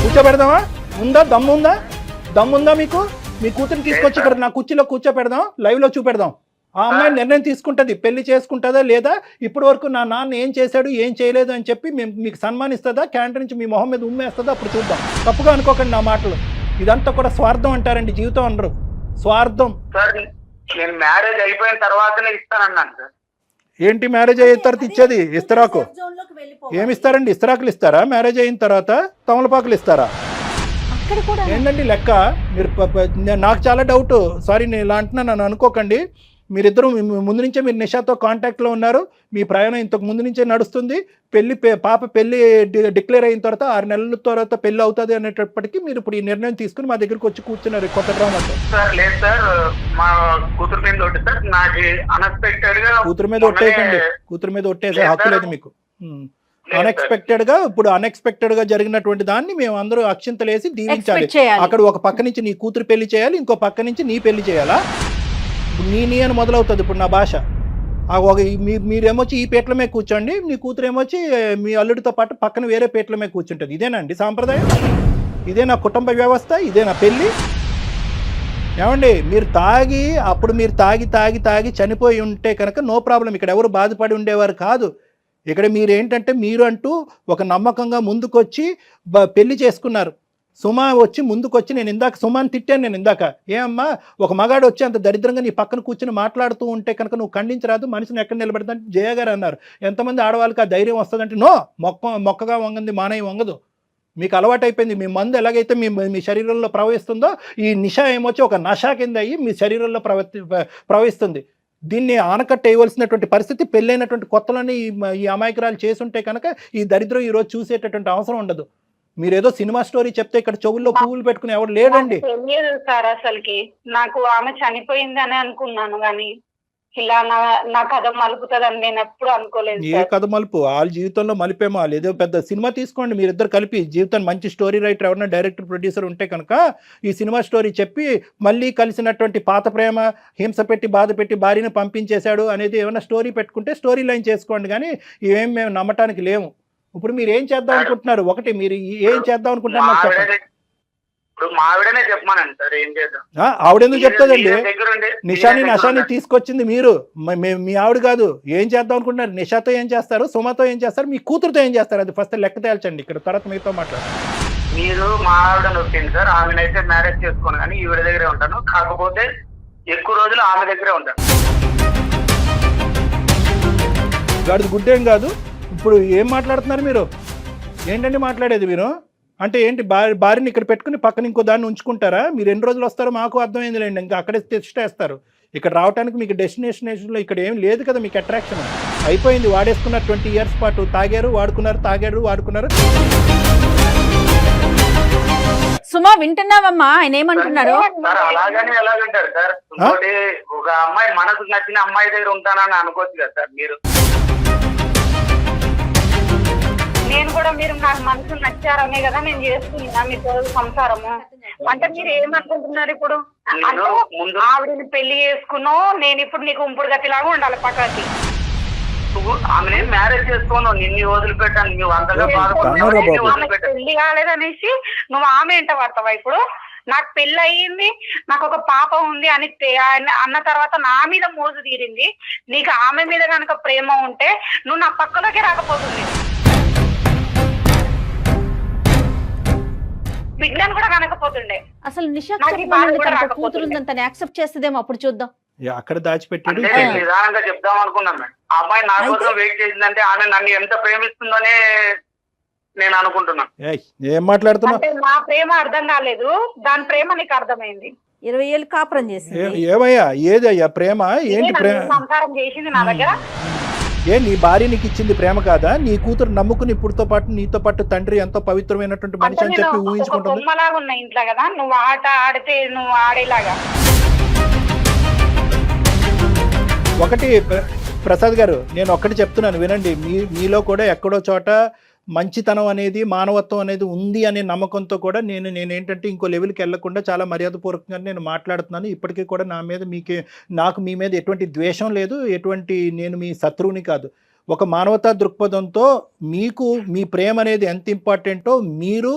కూర్చోబెడదామా? ఉందా? దమ్ముందా మీకు? మీ కూతురిని తీసుకొచ్చి ఇక్కడ నా కుర్చీలో కూర్చోపెడదాం, లైవ్లో చూపెడదాం. ఆ అమ్మాయి నిర్ణయం తీసుకుంటుంది, పెళ్లి చేసుకుంటుందా లేదా, ఇప్పటి వరకు నా నాన్న ఏం చేశాడు ఏం చేయలేదు అని చెప్పి మీకు సన్మానిస్తుందా, క్యాంటీన్ నుంచి మీ మొహం మీద ఉమ్మేస్తుందా, అప్పుడు చూద్దాం. తప్పుగా అనుకోకండి నా మాటలు. ఇదంతా కూడా స్వార్థం అంటారండి జీవితం అనరు. స్వార్థం. సార్ నేను మ్యారేజ్ అయిపోయిన తర్వాతనే ఇస్తానన్నాను సార్. ఏంటి మ్యారేజ్ అయిన తర్వాత ఇచ్చేది? ఇస్తరాకు ఏమిస్తారండి? ఇస్తరాకులు ఇస్తారా మ్యారేజ్ అయిన తర్వాత? తమలపాకులు ఇస్తారా? ఏంటండి లెక్క? మీరు నాకు చాలా డౌట్. సారీ నేను ఇలా అంటున్నా, నన్ను అనుకోకండి. మీరిద్దరూ ముందు నుంచే మీరు నిషాతో కాంటాక్ట్లో ఉన్నారు. మీ ప్రయాణం ఇంతకు ముందు నుంచే నడుస్తుంది. పాప పెళ్లి డిక్లేర్ అయిన తర్వాత 6 నెలల తర్వాత పెళ్లి అవుతుంది అనేటప్పటికీ మీరు ఇప్పుడు ఈ నిర్ణయం తీసుకుని మా దగ్గరికి వచ్చి కూర్చున్నారు కొత్త డ్రామాతో. సార్ లేదు సార్, మా కూతురు మీద ఒకటి సార్, నాకు అన్ఎక్స్పెక్టెడ్ గా కూతురు మీద ఒట్టేయకండి. కూతురు మీద ఒట్టేసే హక్కు లేదు మీకు. అన్ఎక్స్పెక్టెడ్ గా జరిగినటువంటి దాన్ని మేము అందరూ అక్షింతలేసి దీవించాలి. అక్కడ ఒక పక్క నుంచి నీ కూతురు పెళ్లి చేయాలి, ఇంకో పక్క నుంచి నీ పెళ్లి చేయాలా? నీ అని మొదలవుతుంది ఇప్పుడు నా భాష. మీరేమొచ్చి ఈ పీటల మీద కూర్చోండి, నీ కూతురు ఏమొచ్చి మీ అల్లుడితో పాటు పక్కన వేరే పీటల మీద కూర్చుంటుంది. ఇదేనండి సాంప్రదాయం? ఇదే నా కుటుంబ వ్యవస్థ? ఇదే నా పెళ్ళి? ఏమండి మీరు తాగి చనిపోయి ఉంటే కనుక నో ప్రాబ్లం, ఇక్కడ ఎవరు బాధపడి ఉండేవారు కాదు. ఇక్కడ మీరేంటంటే మీరు అంటూ ఒక నమ్మకంగా ముందుకొచ్చి పెళ్లి చేసుకున్నారు. సుమా వచ్చి ముందుకొచ్చి, నేను ఇందాక సుమాని తిట్టాను, నేను ఇందాక ఏమమ్మా ఒక మగాడు వచ్చి అంత దరిద్రంగా నీ పక్కన కూర్చొని మాట్లాడుతూ ఉంటే కనుక నువ్వు ఖండించరాదు, మనిషిని ఎక్కడ నిలబెడతాంటే జయ గారు అన్నారు. ఎంతమంది ఆడవాళ్ళకి ఆ ధైర్యం వస్తుందంటే నో, మొక్కగా వంగంది మానయ్య వంగదు. మీకు అలవాటైపోయింది. మీ మందు ఎలాగైతే మీ శరీరంలో ప్రవహిస్తుందో ఈ నిషా ఏమొచ్చి ఒక నషా కింద అయ్యి మీ శరీరంలో ప్రవహిస్తుంది. దీన్ని ఆనకట్ట వేయవలసినటువంటి పరిస్థితి పెళ్ళైనటువంటి కొత్తలోనే ఈ అమాయకురాలు చేసుంటే కనుక ఈ దరిద్రం ఈరోజు చూసేటటువంటి అవసరం ఉండదు. మీరేదో సినిమా స్టోరీ చెప్తే ఇక్కడ చెవుల్లో పువ్వులు పెట్టుకుని ఎవరు లేడండి. తెలియదు సార్, అసలుకి నాకు ఆమె చనిపోయిందని అనుకున్నాను, కానీ ఇలా నా కథ మలుపుతుందని నేను ఎప్పుడు అనుకోలేదు. ఏ కథ మలుపు? వాళ్ళ జీవితంలో మలిపేమో. వాళ్ళు ఏదో పెద్ద సినిమా తీసుకోండి మీరిద్దరు కలిపి, జీవితాన్ని మంచి స్టోరీ రైటర్ ఎవరైనా డైరెక్టర్ ప్రొడ్యూసర్ ఉంటే కనుక ఈ సినిమా స్టోరీ చెప్పి మళ్ళీ కలిసినటువంటి పాత ప్రేమ హింస పెట్టి బాధ పెట్టి భార్యను పంపించేశాడు అనేది ఏమైనా స్టోరీ పెట్టుకుంటే స్టోరీ లైన్ చేసుకోండి. కానీ ఇవేం మేము నమ్మటానికి లేము. ఇప్పుడు మీరు ఏం చేద్దాం అనుకుంటున్నారు? ఒకటి మీరు ఏం చేద్దాం అనుకుంటున్నారు నాకు చెప్పండి. ఆవిడనే చెప్పమానండి సార్, ఏం చేద్దాం? ఆవిడెందుకు చెప్తుందండి? నషాని తీసుకొచ్చింది మీరు, మీ ఆవిడ కాదు. ఏం చేద్దాం అనుకుంటున్నారు? నిషాతో ఏం చేస్తారు, సుమతో ఏం చేస్తారు, మీ కూతురుతో ఏం చేస్తారు? అది ఫస్ట్ లెక్క తేల్చండి. ఇక్కడ తర్వాత మీతో మాట్లాడు. మీరు మా ఆవిడ నొప్పింది సార్, ఆమెనైతే మ్యారేజ్ చేసుకోను కానీ ఈవిడ దగ్గరే ఉంటాను. కాకపోతే ఎక్కువ రోజులు ఆమె దగ్గరే ఉంటాను. గాడిది గుడ్డేం కాదు. ఇప్పుడు ఏం మాట్లాడుతున్నారు మీరు? ఏంటండి మాట్లాడేది మీరు? అంటే ఏంటి, భార్యని ఇక్కడ పెట్టుకుని పక్కన ఇంకో దాన్ని ఉంచుకుంటారా? మీరు ఎన్ని రోజులు వస్తారో మాకు అర్థమైందిలేండి. ఇంకా అక్కడే తెచ్చేస్తారు. ఇక్కడ రావడానికి మీకు డెస్టినేషన్లో ఇక్కడ ఏం లేదు కదా. మీకు అట్రాక్షన్ అయిపోయింది. వాడేసుకున్నారు 20 years పాటు. తాగారు, వాడుకున్నారు, తాగారు, వాడుకున్నారు. సుమా వింటున్నావమ్మా ఆయన ఏమంటున్నారు? అలాగని ఎలాగంటారు సార్? ఇంకోటి, ఒక అమ్మాయి మనకు నచ్చిన అమ్మాయి దగ్గర ఉంటానని అనుకోవచ్చు కదా సార్ మీరు. నేను కూడా మీరు నాకు మనసు నచ్చారనే కదా నేను చేస్తున్నా మీతో సంసారము. అంటే మీరు ఏమనుకుంటున్నారు ఇప్పుడు? అంటే ఆవిడని పెళ్లి చేసుకున్నావు, నేను ఇప్పుడు నీకు ఉంపుడు గతిలాగా ఉండాలి పక్కకి. ఆమె మ్యారేజ్ చేసుకోను, నిన్ను వదిలిపెట్టాను. నువ్వు అంతగా పెళ్లి కాలేదనేసి నువ్వు ఆమె ఎంట పడతావా? ఇప్పుడు నాకు పెళ్లి అయ్యింది, నాకు ఒక పాప ఉంది అని అన్న తర్వాత నా మీద మోజు తీరింది. నీకు ఆమె మీద కనుక ప్రేమ ఉంటే నువ్వు నా పక్కలోకి రాకపోతుంది. బిడ్డను కూడా కనకపోతుండే. అసలు నిషా కూతురు ఉందని యాక్సెప్ట్ చేస్తుందేమో, అప్పుడు చూద్దాం. అక్కడ దాచిపెట్టాడు. నిదానంగా చెప్దాం అనుకున్నాను మేడం. ఆ అమ్మాయి నా కోసం వెయిట్ చేసిందంటే ఆమె నన్ను ఎంత ప్రేమిస్తుందోనే నేను అనుకుంటున్నా. ఏం మాట్లాడుతున్నా? నా ప్రేమ అర్థం కాలేదు, దాని ప్రేమ నీకు అర్థమైంది. 20 ఏళ్ళు కాపురం చేసింది. ఏమయ్యా, ఏదయ్యా ప్రేమ? ఏంటి ప్రేమ? సంసారం చేసింది నా దగ్గర. నీ భార్య నీకు ఇచ్చింది ప్రేమ కాదా? నీ కూతురు నమ్ముకుని ఇప్పుడుతో పాటు నీతో పాటు తండ్రి ఎంతో పవిత్రమైనటువంటి మనిషి అని చెప్పి ఊహించుకుంటుంది. బొమ్మలాగా ఉన్న ఇంట్లో కదా, నువ్వు ఆట ఆడితే నువ్వు ఆడేలాగా. ఒకటి ప్రసాద్ గారు, నేను ఒక్కటి చెప్తున్నాను వినండి. మీలో కూడా ఎక్కడో చోట మంచితనం అనేది, మానవత్వం అనేది ఉంది అనే నమ్మకంతో కూడా నేనేంటంటే ఇంకో లెవెల్కి వెళ్లకుండా చాలా మర్యాదపూర్వకంగా నేను మాట్లాడుతున్నాను. ఇప్పటికీ కూడా నాకు మీ మీద ఎటువంటి ద్వేషం లేదు, నేను మీ శత్రువుని కాదు. ఒక మానవతా దృక్పథంతో మీకు మీ ప్రేమ అనేది ఎంత ఇంపార్టెంటో మీరు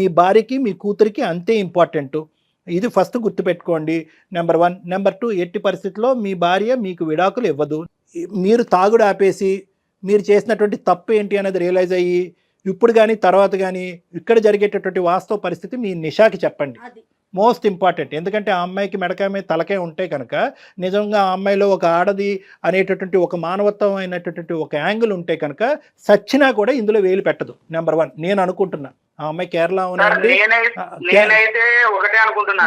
మీ భార్యకి మీ కూతురికి అంతే ఇంపార్టెంట్. ఇది ఫస్ట్ గుర్తుపెట్టుకోండి. నెంబర్ 1. నెంబర్ 2, ఎట్టి పరిస్థితుల్లో మీ భార్య మీకు విడాకులు ఇవ్వదు. మీరు తాగుడు ఆపేసి మీరు చేసినటువంటి తప్పు ఏంటి అనేది రియలైజ్ అయ్యి ఇప్పుడు కానీ తర్వాత కానీ ఇక్కడ జరిగేటటువంటి వాస్తవ పరిస్థితి మీ నిషాకి చెప్పండి. Most important. ఎందుకంటే ఆ అమ్మాయికి మెడకాయ మీద తలకే ఉంటే కనుక నిజంగా ఆ అమ్మాయిలో ఒక ఆడది అనేటటువంటి ఒక మానవత్వం అయినటువంటి ఒక యాంగిల్ ఉంటే కనుక సచ్చినా కూడా ఇందులో వేలు పెట్టదు. నెంబర్ 1 నేను అనుకుంటున్నా. ఆ అమ్మాయి కేరళ ఉందండి. నేనైతే ఒకటే అనుకుంటున్నా,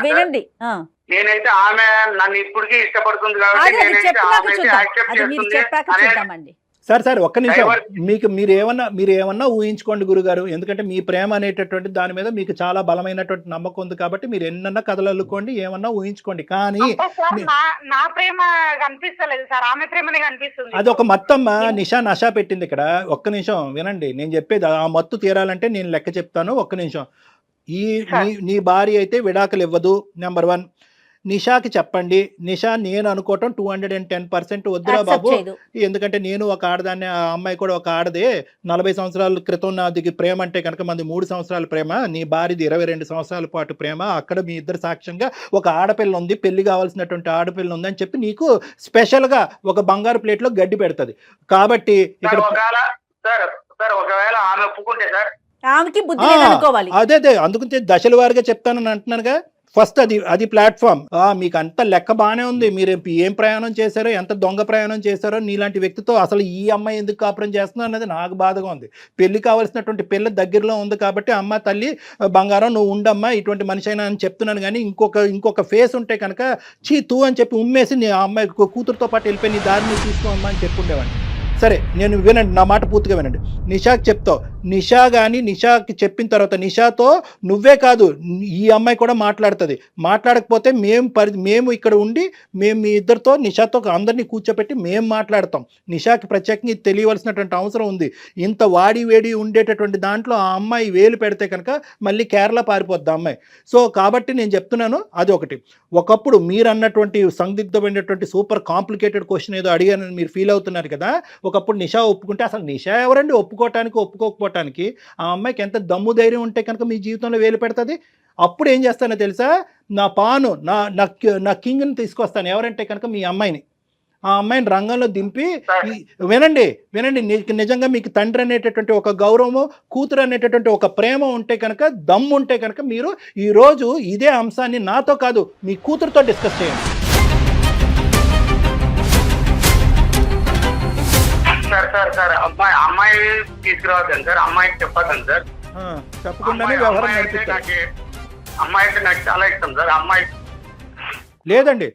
నేనైతే ఆమె నన్ను ఇప్పటికీ ఇష్టపడుతుంది కాబట్టి. సార్ ఒక్క నిమిషం. మీరు ఏమన్నా ఊహించుకోండి గురుగారు. ఎందుకంటే మీ ప్రేమ అనేటటువంటి దాని మీద మీకు చాలా బలమైనటువంటి నమ్మకం ఉంది కాబట్టి మీరు ఎన్నన్నా కథలు అల్లుకోండి, ఏమన్నా ఊహించుకోండి. కానీ నా ప్రేమ కనిపిస్తలేదు సార్, ఆమె ప్రేమనే కనిపిస్తుంది. అది ఒక మత్తమ్మ. నషా పెట్టింది ఇక్కడ. ఒక్క నిమిషం వినండి, నేను చెప్పేది. ఆ మత్తు తీరాలంటే నేను లెక్క చెప్తాను. ఒక్క నిమిషం. నీ భార్య అయితే విడాకులు ఇవ్వదు. నెంబర్ 1. నిషాకి చెప్పండి. నిషా నేను అనుకోవటం 210% వద్దురా Accept బాబు, చేయదు. ఎందుకంటే నేను ఒక ఆడదాన్ని, ఆ అమ్మాయి కూడా ఒక ఆడదే. 40 సంవత్సరాల క్రితం నాది ప్రేమ అంటే కనుక మంది 3 సంవత్సరాల ప్రేమ, నీ భార్యది 22 సంవత్సరాల పాటు ప్రేమ. అక్కడ మీ ఇద్దరు సాక్ష్యంగా ఒక ఆడపిల్ల ఉంది, పెళ్లి కావాల్సినటువంటి ఆడపిల్ల ఉంది అని చెప్పి నీకు స్పెషల్గా ఒక బంగారు ప్లేట్లో గడ్డి పెడుతుంది. కాబట్టి ఇక్కడ సార్ ఒకవేళ ఆమె ఒప్పుకుంటే సార్, ఆమెకి బుద్ధి లేదు అనుకోవాలి. అదే అందుకుంటే దశల వారిగా చెప్తానని అంటున్నానుగా. ఫస్ట్ అది ప్లాట్ఫామ్. మీకు అంత లెక్క బాగానే ఉంది, మీరు ఏం ప్రయాణం చేశారో, ఎంత దొంగ ప్రయాణం చేశారో, నీలాంటి వ్యక్తితో అసలు ఈ అమ్మాయి ఎందుకు కాపురం చేస్తున్నా అన్నది నాకు బాధగా ఉంది. పెళ్లి కావాల్సినటువంటి పిల్ల దగ్గరలో ఉంది కాబట్టి అమ్మ తల్లి బంగారం నువ్వు ఉండమ్మా ఇటువంటి మనిషి అయినా అని చెప్తున్నాను. కానీ ఇంకొక ఫేస్ ఉంటే కనుక చీ తూ అని చెప్పి ఉమ్మేసి నీ అమ్మాయి కూతురుతో పాటు వెళ్ళిపోయి నీ దారిని తీసుకోమ్మా అని చెప్పుండేవాడిని. సరే, నేను వినండి, నా మాట పూర్తిగా వినండి. నిషాకి చెప్తావు, నిషా కానీ నిషాకి చెప్పిన తర్వాత నిషాతో నువ్వే కాదు ఈ అమ్మాయి కూడా మాట్లాడుతుంది. మాట్లాడకపోతే మేము ఇక్కడ ఉండి మేము మీ ఇద్దరితో నిషాతో అందరినీ కూర్చోపెట్టి మేము మాట్లాడతాం. నిషాకి ప్రత్యేకంగా తెలియవలసినటువంటి అవసరం ఉంది. ఇంత వాడి వేడి ఉండేటటువంటి దాంట్లో ఆ అమ్మాయి వేలు పెడితే కనుక మళ్ళీ కేరళ పారిపోద్ది అమ్మాయి. సో కాబట్టి నేను చెప్తున్నాను, అది ఒకటి. ఒకప్పుడు మీరు అన్నటువంటి సందిగ్ధమైనటువంటి సూపర్ కాంప్లికేటెడ్ క్వశ్చన్ ఏదో అడిగానని మీరు ఫీల్ అవుతున్నారు కదా. ఒకప్పుడు నిషా ఒప్పుకుంటే అసలు నిషా ఎవరండి ఒప్పుకోవటానికి ఒప్పుకోకపోవటానికి? ఆ అమ్మాయికి ఎంత దమ్ము ధైర్యం ఉంటే కనుక మీ జీవితంలో వేలు పెడుతుంది. అప్పుడు ఏం చేస్తానో తెలుసా, నా పాను నా కింగ్ని తీసుకొస్తాను. ఎవరంటే కనుక మీ అమ్మాయిని, ఆ అమ్మాయిని రంగంలో దింపి వినండి నిజంగా మీకు తండ్రి అనేటటువంటి ఒక గౌరవము, కూతురు అనేటటువంటి ఒక ప్రేమ ఉంటే కనుక, దమ్ము ఉంటే కనుక మీరు ఈరోజు ఇదే అంశాన్ని నాతో కాదు మీ కూతురుతో డిస్కస్ చేయండి. సార్ అమ్మాయి తీసుకురావద్దండి సార్, అమ్మాయికి చెప్పద్దండి సార్. చెప్పకుండానే వ్యవహారం నడిపిస్తారు. అమ్మాయి అంటే నాకు చాలా ఇష్టం సార్. అమ్మాయి లేదండి,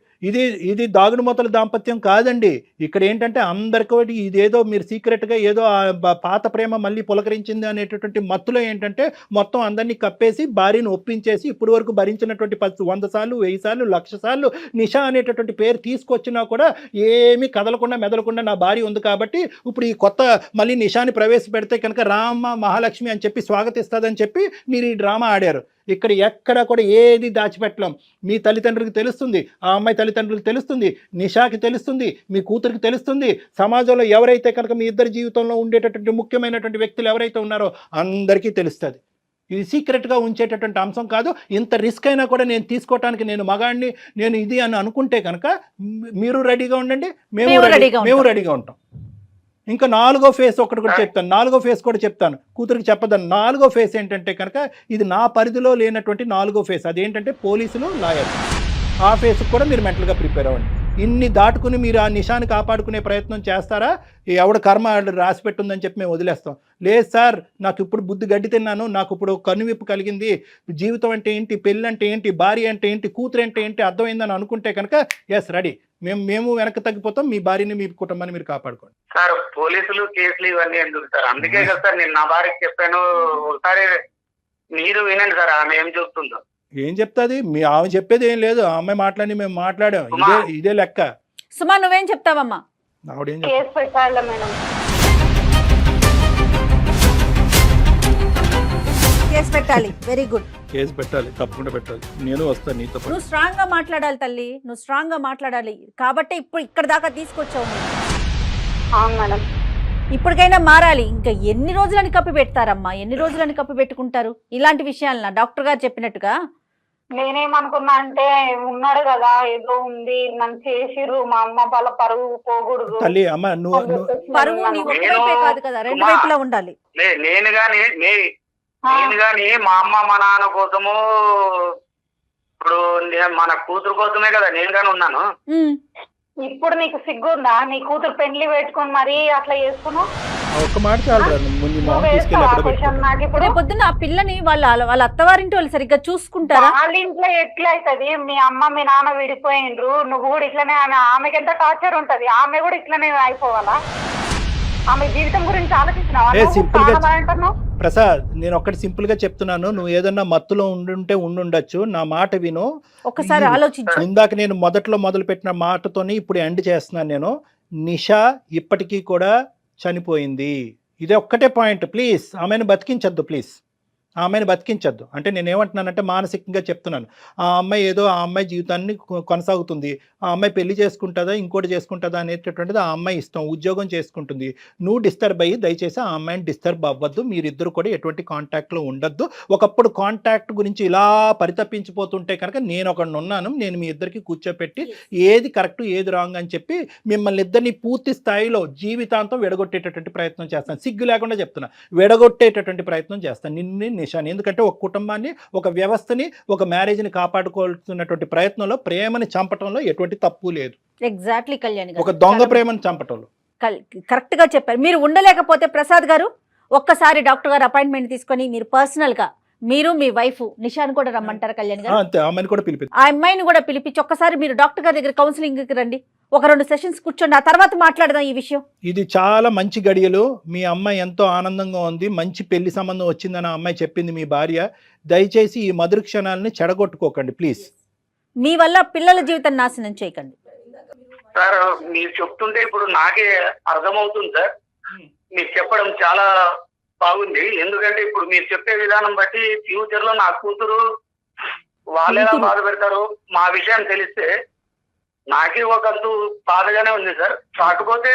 ఇది దాగుడు మూతల దాంపత్యం కాదండి. ఇక్కడ ఏంటంటే అందరికీ ఇదేదో మీరు సీక్రెట్గా ఏదో పాత ప్రేమ మళ్ళీ పులకరించింది అనేటటువంటి మత్తులో ఏంటంటే మొత్తం అందరినీ కప్పేసి భార్యను ఒప్పించేసి ఇప్పుడు వరకు భరించినటువంటి 100 సార్లు 1000 సార్లు 1,00,000 సార్లు నిషా అనేటటువంటి పేరు తీసుకొచ్చినా కూడా ఏమీ కదలకుండా మెదలకుండా నా భార్య ఉంది కాబట్టి ఇప్పుడు ఈ కొత్త మళ్ళీ నిషాని ప్రవేశపెడితే కనుక రామ మహాలక్ష్మి అని చెప్పి స్వాగతిస్తుందని చెప్పి మీరు ఈ డ్రామా ఆడారు. ఇక్కడ ఎక్కడ కూడా ఏది దాచిపెట్టలేం. మీ తల్లిదండ్రులకు తెలుస్తుంది, ఆ అమ్మాయి తల్లిదండ్రులకు తెలుస్తుంది, నిషాకి తెలుస్తుంది, మీ కూతురికి తెలుస్తుంది, సమాజంలో ఎవరైతే కనుక మీ ఇద్దరి జీవితంలో ఉండేటటువంటి ముఖ్యమైనటువంటి వ్యక్తులు ఎవరైతే ఉన్నారో అందరికీ తెలుస్తుంది. ఇది సీక్రెట్గా ఉంచేటటువంటి అంశం కాదు. ఇంత రిస్క్ అయినా కూడా నేను తీసుకోవటానికి నేను మగాడిని, నేను ఇది అని అనుకుంటే కనుక మీరు రెడీగా ఉండండి, మేము రెడీగా ఉంటాం. ఇంకా 4వ ఫేస్ ఒకటి కూడా చెప్తాను, 4వ ఫేస్ కూడా చెప్తాను, కూతురికి చెప్పదని. 4వ ఫేస్ ఏంటంటే కనుక ఇది నా పరిధిలో లేనటువంటి 4వ ఫేస్. అదేంటంటే పోలీసులు, లాయర్. ఆ ఫేస్కి కూడా మీరు మెంటల్గా ప్రిపేర్ అవ్వండి. ఇన్ని దాటుకుని మీరు ఆ నిషాని కాపాడుకునే ప్రయత్నం చేస్తారా? ఎవడ కర్మ రాసి పెట్టుందని చెప్పి మేము వదిలేస్తాం. లేదు సార్, నాకు ఇప్పుడు బుద్ధి గడ్డి తిన్నాను, నాకు ఇప్పుడు కనువిప్పు కలిగింది, జీవితం అంటే ఏంటి, పెళ్ళి అంటే ఏంటి, భార్య అంటే ఏంటి, కూతురు అంటే ఏంటి అర్థమైందని అనుకుంటే కనుక ఎస్ రెడీ, మేము వెనక్కి తగ్గిపోతాం. మీ భార్యని మీ కుటుంబాన్ని మీరు కాపాడుకోండి. సార్ పోలీసులు కేసులు ఇవన్నీ ఎందుకు సార్? అందుకే కదా సార్ నేను నా భార్యకి చెప్పాను. ఒకసారి మీరు వినండి సార్ ఆమె ఏం చెప్తుందో. ఏం చెప్తాది? ఆమె చెప్పేది ఏం లేదు, ఆ అమ్మాయి మాట్లాడి మేము మాట్లాడాం, ఇదే లెక్క. సుమా నువ్వేం చెప్తావమ్మా? ఆవిడేం కేసు పెట్టాలి మేడం. కేసు పెట్టాలి. Very good. కేసు పెట్టాలి, తప్పకుండా పెట్టాలి. నేను వస్తాను నీతో పాటు. నువ్వు స్ట్రాంగ్ గా మాట్లాడాలి తల్లి, నువ్వు స్ట్రాంగ్ గా మాట్లాడాలి. కాబట్టి ఇప్పుడు ఇక్కడ దాకా తీసుకొచ్చావు. అవును మేడం. ఇప్పటికైనా మారాలి. ఇంకా ఎన్ని రోజులని కప్పి పెడతారమ్మా, ఎన్ని రోజులని కప్పి పెట్టుకుంటారు ఇలాంటి విషయాలన్నా? డాక్టర్ గారు చెప్పినట్టుగా నేనేమనుకున్నా అంటే ఉన్నాడు కదా ఏదో ఉంది, నన్ను చేసిర్రు, మా అమ్మ వాళ్ళ పరువు పోకూడదు. తల్లి అమ్మ పరువు నీ ఒక్కవైపే కాదు కదా, రెండు వైపులా ఉండాలి. నేను గాని మా అమ్మ మా నాన్న కోసము, ఇప్పుడు మన కూతురు కోసమే కదా నేను గాని ఉన్నాను. ఇప్పుడు నీకు సిగ్గుందా? నీ కూతురు పెళ్లి పెట్టుకుని మరి అట్లా చేసుకున్నావు? ఒక్క మాట చాలు. పొద్దున్న ఆ పిల్లని వాళ్ళ అత్తవారింటి వాళ్ళు సరిగ్గా చూసుకుంటారా? వాళ్ళ ఇంట్లో ఎట్లా అవుతుంది? మీ అమ్మ మీ నాన్న విడిపోయిండ్రు, నువ్వు కూడా ఇట్లనే. ఆమెకి ఎంత టార్చర్ ఉంటది, ఆమె కూడా ఇట్లనే అయిపోవాలా? ఆమె జీవితం గురించి ఆలోచించినావా? ప్రసాద్, నేను ఒకటి సింపుల్ గా చెప్తున్నాను, నువ్వు ఏదన్నా మత్తులో ఉండుండొచ్చు, నా మాట విను ఒకసారి ఆలోచించు. ఇందాక నేను మొదలు పెట్టిన మాటతోని ఇప్పుడు ఎండ్ చేస్తున్నాను. నేను నిషా ఇప్పటికీ కూడా చనిపోయింది, ఇదే ఒక్కటే పాయింట్. ప్లీజ్ ఆమెను బతికించద్దు, ప్లీజ్ ఆ అమ్మాయిని బతికించద్దు. అంటే నేను ఏమంటున్నానంటే మానసికంగా చెప్తున్నాను. ఆ అమ్మాయి జీవితాన్ని కొనసాగుతుంది. ఆ అమ్మాయి పెళ్లి చేసుకుంటుందా ఇంకోటి చేసుకుంటుందా అనేటటువంటిది ఆ అమ్మాయి ఇష్టం. ఉద్యోగం చేసుకుంటుంది. నువ్వు డిస్టర్బ్ అయ్యి దయచేసి ఆ అమ్మాయిని డిస్టర్బ్ అవ్వద్దు. మీరిద్దరు కూడా ఎటువంటి కాంటాక్ట్లో ఉండొద్దు. ఒకప్పుడు కాంటాక్ట్ గురించి ఇలా పరితపించిపోతుంటే కనుక నేను ఒకడిని ఉన్నాను. నేను మీ ఇద్దరికి కూర్చోపెట్టి ఏది కరెక్ట్ ఏది రాంగ్ అని చెప్పి మిమ్మల్ని ఇద్దరిని పూర్తి స్థాయిలో జీవితాంతం విడగొట్టేటటువంటి ప్రయత్నం చేస్తాను. సిగ్గు లేకుండా చెప్తున్నా, విడగొట్టేటటువంటి ప్రయత్నం చేస్తాను నిన్ను నిషాని. ఎందుకంటే ఒక కుటుంబాన్ని, ఒక వ్యవస్థని, ఒక మ్యారేజ్ని కాపాడుకోవాల్సినటువంటి ప్రయత్నంలో ప్రేమని చంపటంలో ఎటువంటి తప్పు లేదు. ఎగ్జాక్ట్లీ కళ్యాణ్ గారు, ఒక దొంగ ప్రేమను చంపటంలో కరెక్ట్ గా చెప్పారు. మీరు ఉండలేకపోతే ప్రసాద్ గారు ఒక్కసారి డాక్టర్ గారు అపాయింట్మెంట్ తీసుకొని మీరు పర్సనల్ గా మీరు మీ వైఫ్ నిషాని కూడా రమ్మంటారు కళ్యాణ్ గారు. అంతే, అమ్మాయిని కూడా పిలిపి ఆ అమ్మాయిని కూడా పిలిపించి ఒక్కసారి మీరు డాక్టర్ గారి దగ్గర కౌన్సిలింగ్ కి రండి. ఒక 2 సెషన్స్ కూర్చోండి, ఆ తర్వాత మాట్లాడదాం ఈ విషయం. ఇది చాలా మంచి గడియలు. మీ అమ్మాయి ఎంతో ఆనందంగా ఉంది, మంచి పెళ్లి సంబంధం వచ్చిందని ఆ అమ్మాయి చెప్పింది మీ భార్య. దయచేసి ఈ మధుర క్షణాలని చెడగొట్టుకోకండి ప్లీజ్. మీ వల్ల పిల్లల జీవితం నాశనం చేయకండి సార్. మీరు చెప్తుంటే ఇప్పుడు నాకే అర్థమవుతుంది సార్. మీరు చెప్పడం చాలా బాగుంది. ఎందుకంటే ఇప్పుడు మీరు చెప్పే విధానం బట్టి ఫ్యూచర్ లో నా కూతురు వాళ్ళు ఎలా బాధ పెడతారు మా విషయం తెలిస్తే నాకే ఒకంతు బాధగానే ఉంది సార్. కాకపోతే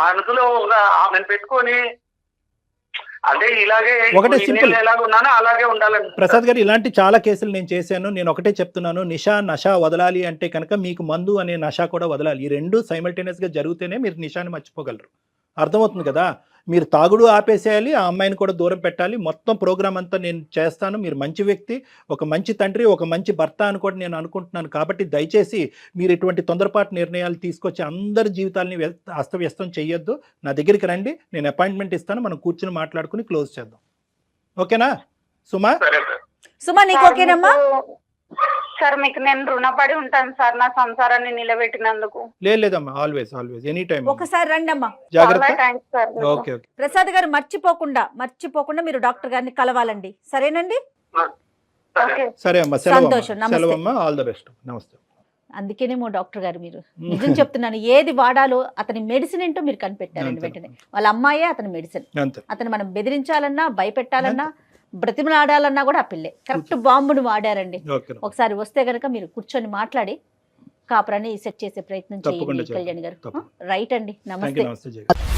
మనసులో ఒక ఆమెను పెట్టుకొని అంటే ఇలాగే ఒకటే సింపుల్, ఎలాగ ఉన్నానో అలాగే ఉండాలని. ప్రసాద్ గారు ఇలాంటి చాలా కేసులు నేను చేశాను. నేను ఒకటే చెప్తున్నాను, నష వదలాలి అంటే కనుక మీకు మందు అనే నష కూడా వదలాలి. ఈ రెండు సైమల్టేనియస్ గా జరిగితేనే మీరు నిషాని మర్చిపోగలరు. అర్థమవుతుంది కదా? మీరు తాగుడు ఆపేసేయాలి, ఆ అమ్మాయిని కూడా దూరం పెట్టాలి. మొత్తం ప్రోగ్రామ్ అంతా నేను చేస్తాను. మీరు మంచి వ్యక్తి, ఒక మంచి తండ్రి, ఒక మంచి భర్త అని కూడా నేను అనుకుంటున్నాను. కాబట్టి దయచేసి మీరు ఇటువంటి తొందరపాటు నిర్ణయాలు తీసుకొచ్చి అందరి జీవితాలని అస్తవ్యస్తం చేయొద్దు. నా దగ్గరికి రండి, నేను అపాయింట్మెంట్ ఇస్తాను, మనం కూర్చుని మాట్లాడుకుని క్లోజ్ చేద్దాం. ఓకేనా సుమా? సుమా నీకు ఓకేనమ్మా? సార్ మీకు నేను రుణపడి ఉంటాను సార్ నా సంసారాన్ని నిలబెట్టినందుకు. లేదమ్మా, ఆల్వేస్ ఎనీ టైం. ఒకసారి రండి అమ్మా. జాగ్రత్త. Thanks sir. ఓకే. ప్రసాద్ గారు మర్చిపోకుండా మీరు డాక్టర్ గారిని కలవాలండి, సరేనండి? సరే అమ్మా, సంతోషం, నమస్తే. సెలవమ్మా, ఆల్ ద బెస్ట్, నమస్తే. అందుకేనేమో డాక్టర్ గారు మీరు నిజం చెప్తున్నాను, ఏది వాడాలో అతని మెడిసిన్ ఏంటో మీరు కనిపెట్టారండి వెంటనే. వాళ్ళ అమ్మాయే అతని మెడిసిన్. అతను మనం బెదిరించాలన్నా, భయపెట్టాలన్నా, బ్రతిమలాడాలన్నా కూడా ఆ పిల్లే కరెక్ట్ బాంబును వాడారండి. ఒకసారి వస్తే గనక మీరు కూర్చొని మాట్లాడి కాపురాన్ని సెట్ చేసే ప్రయత్నం చేయండి కళ్యాణ్ గారు. రైట్ అండి, నమస్తే.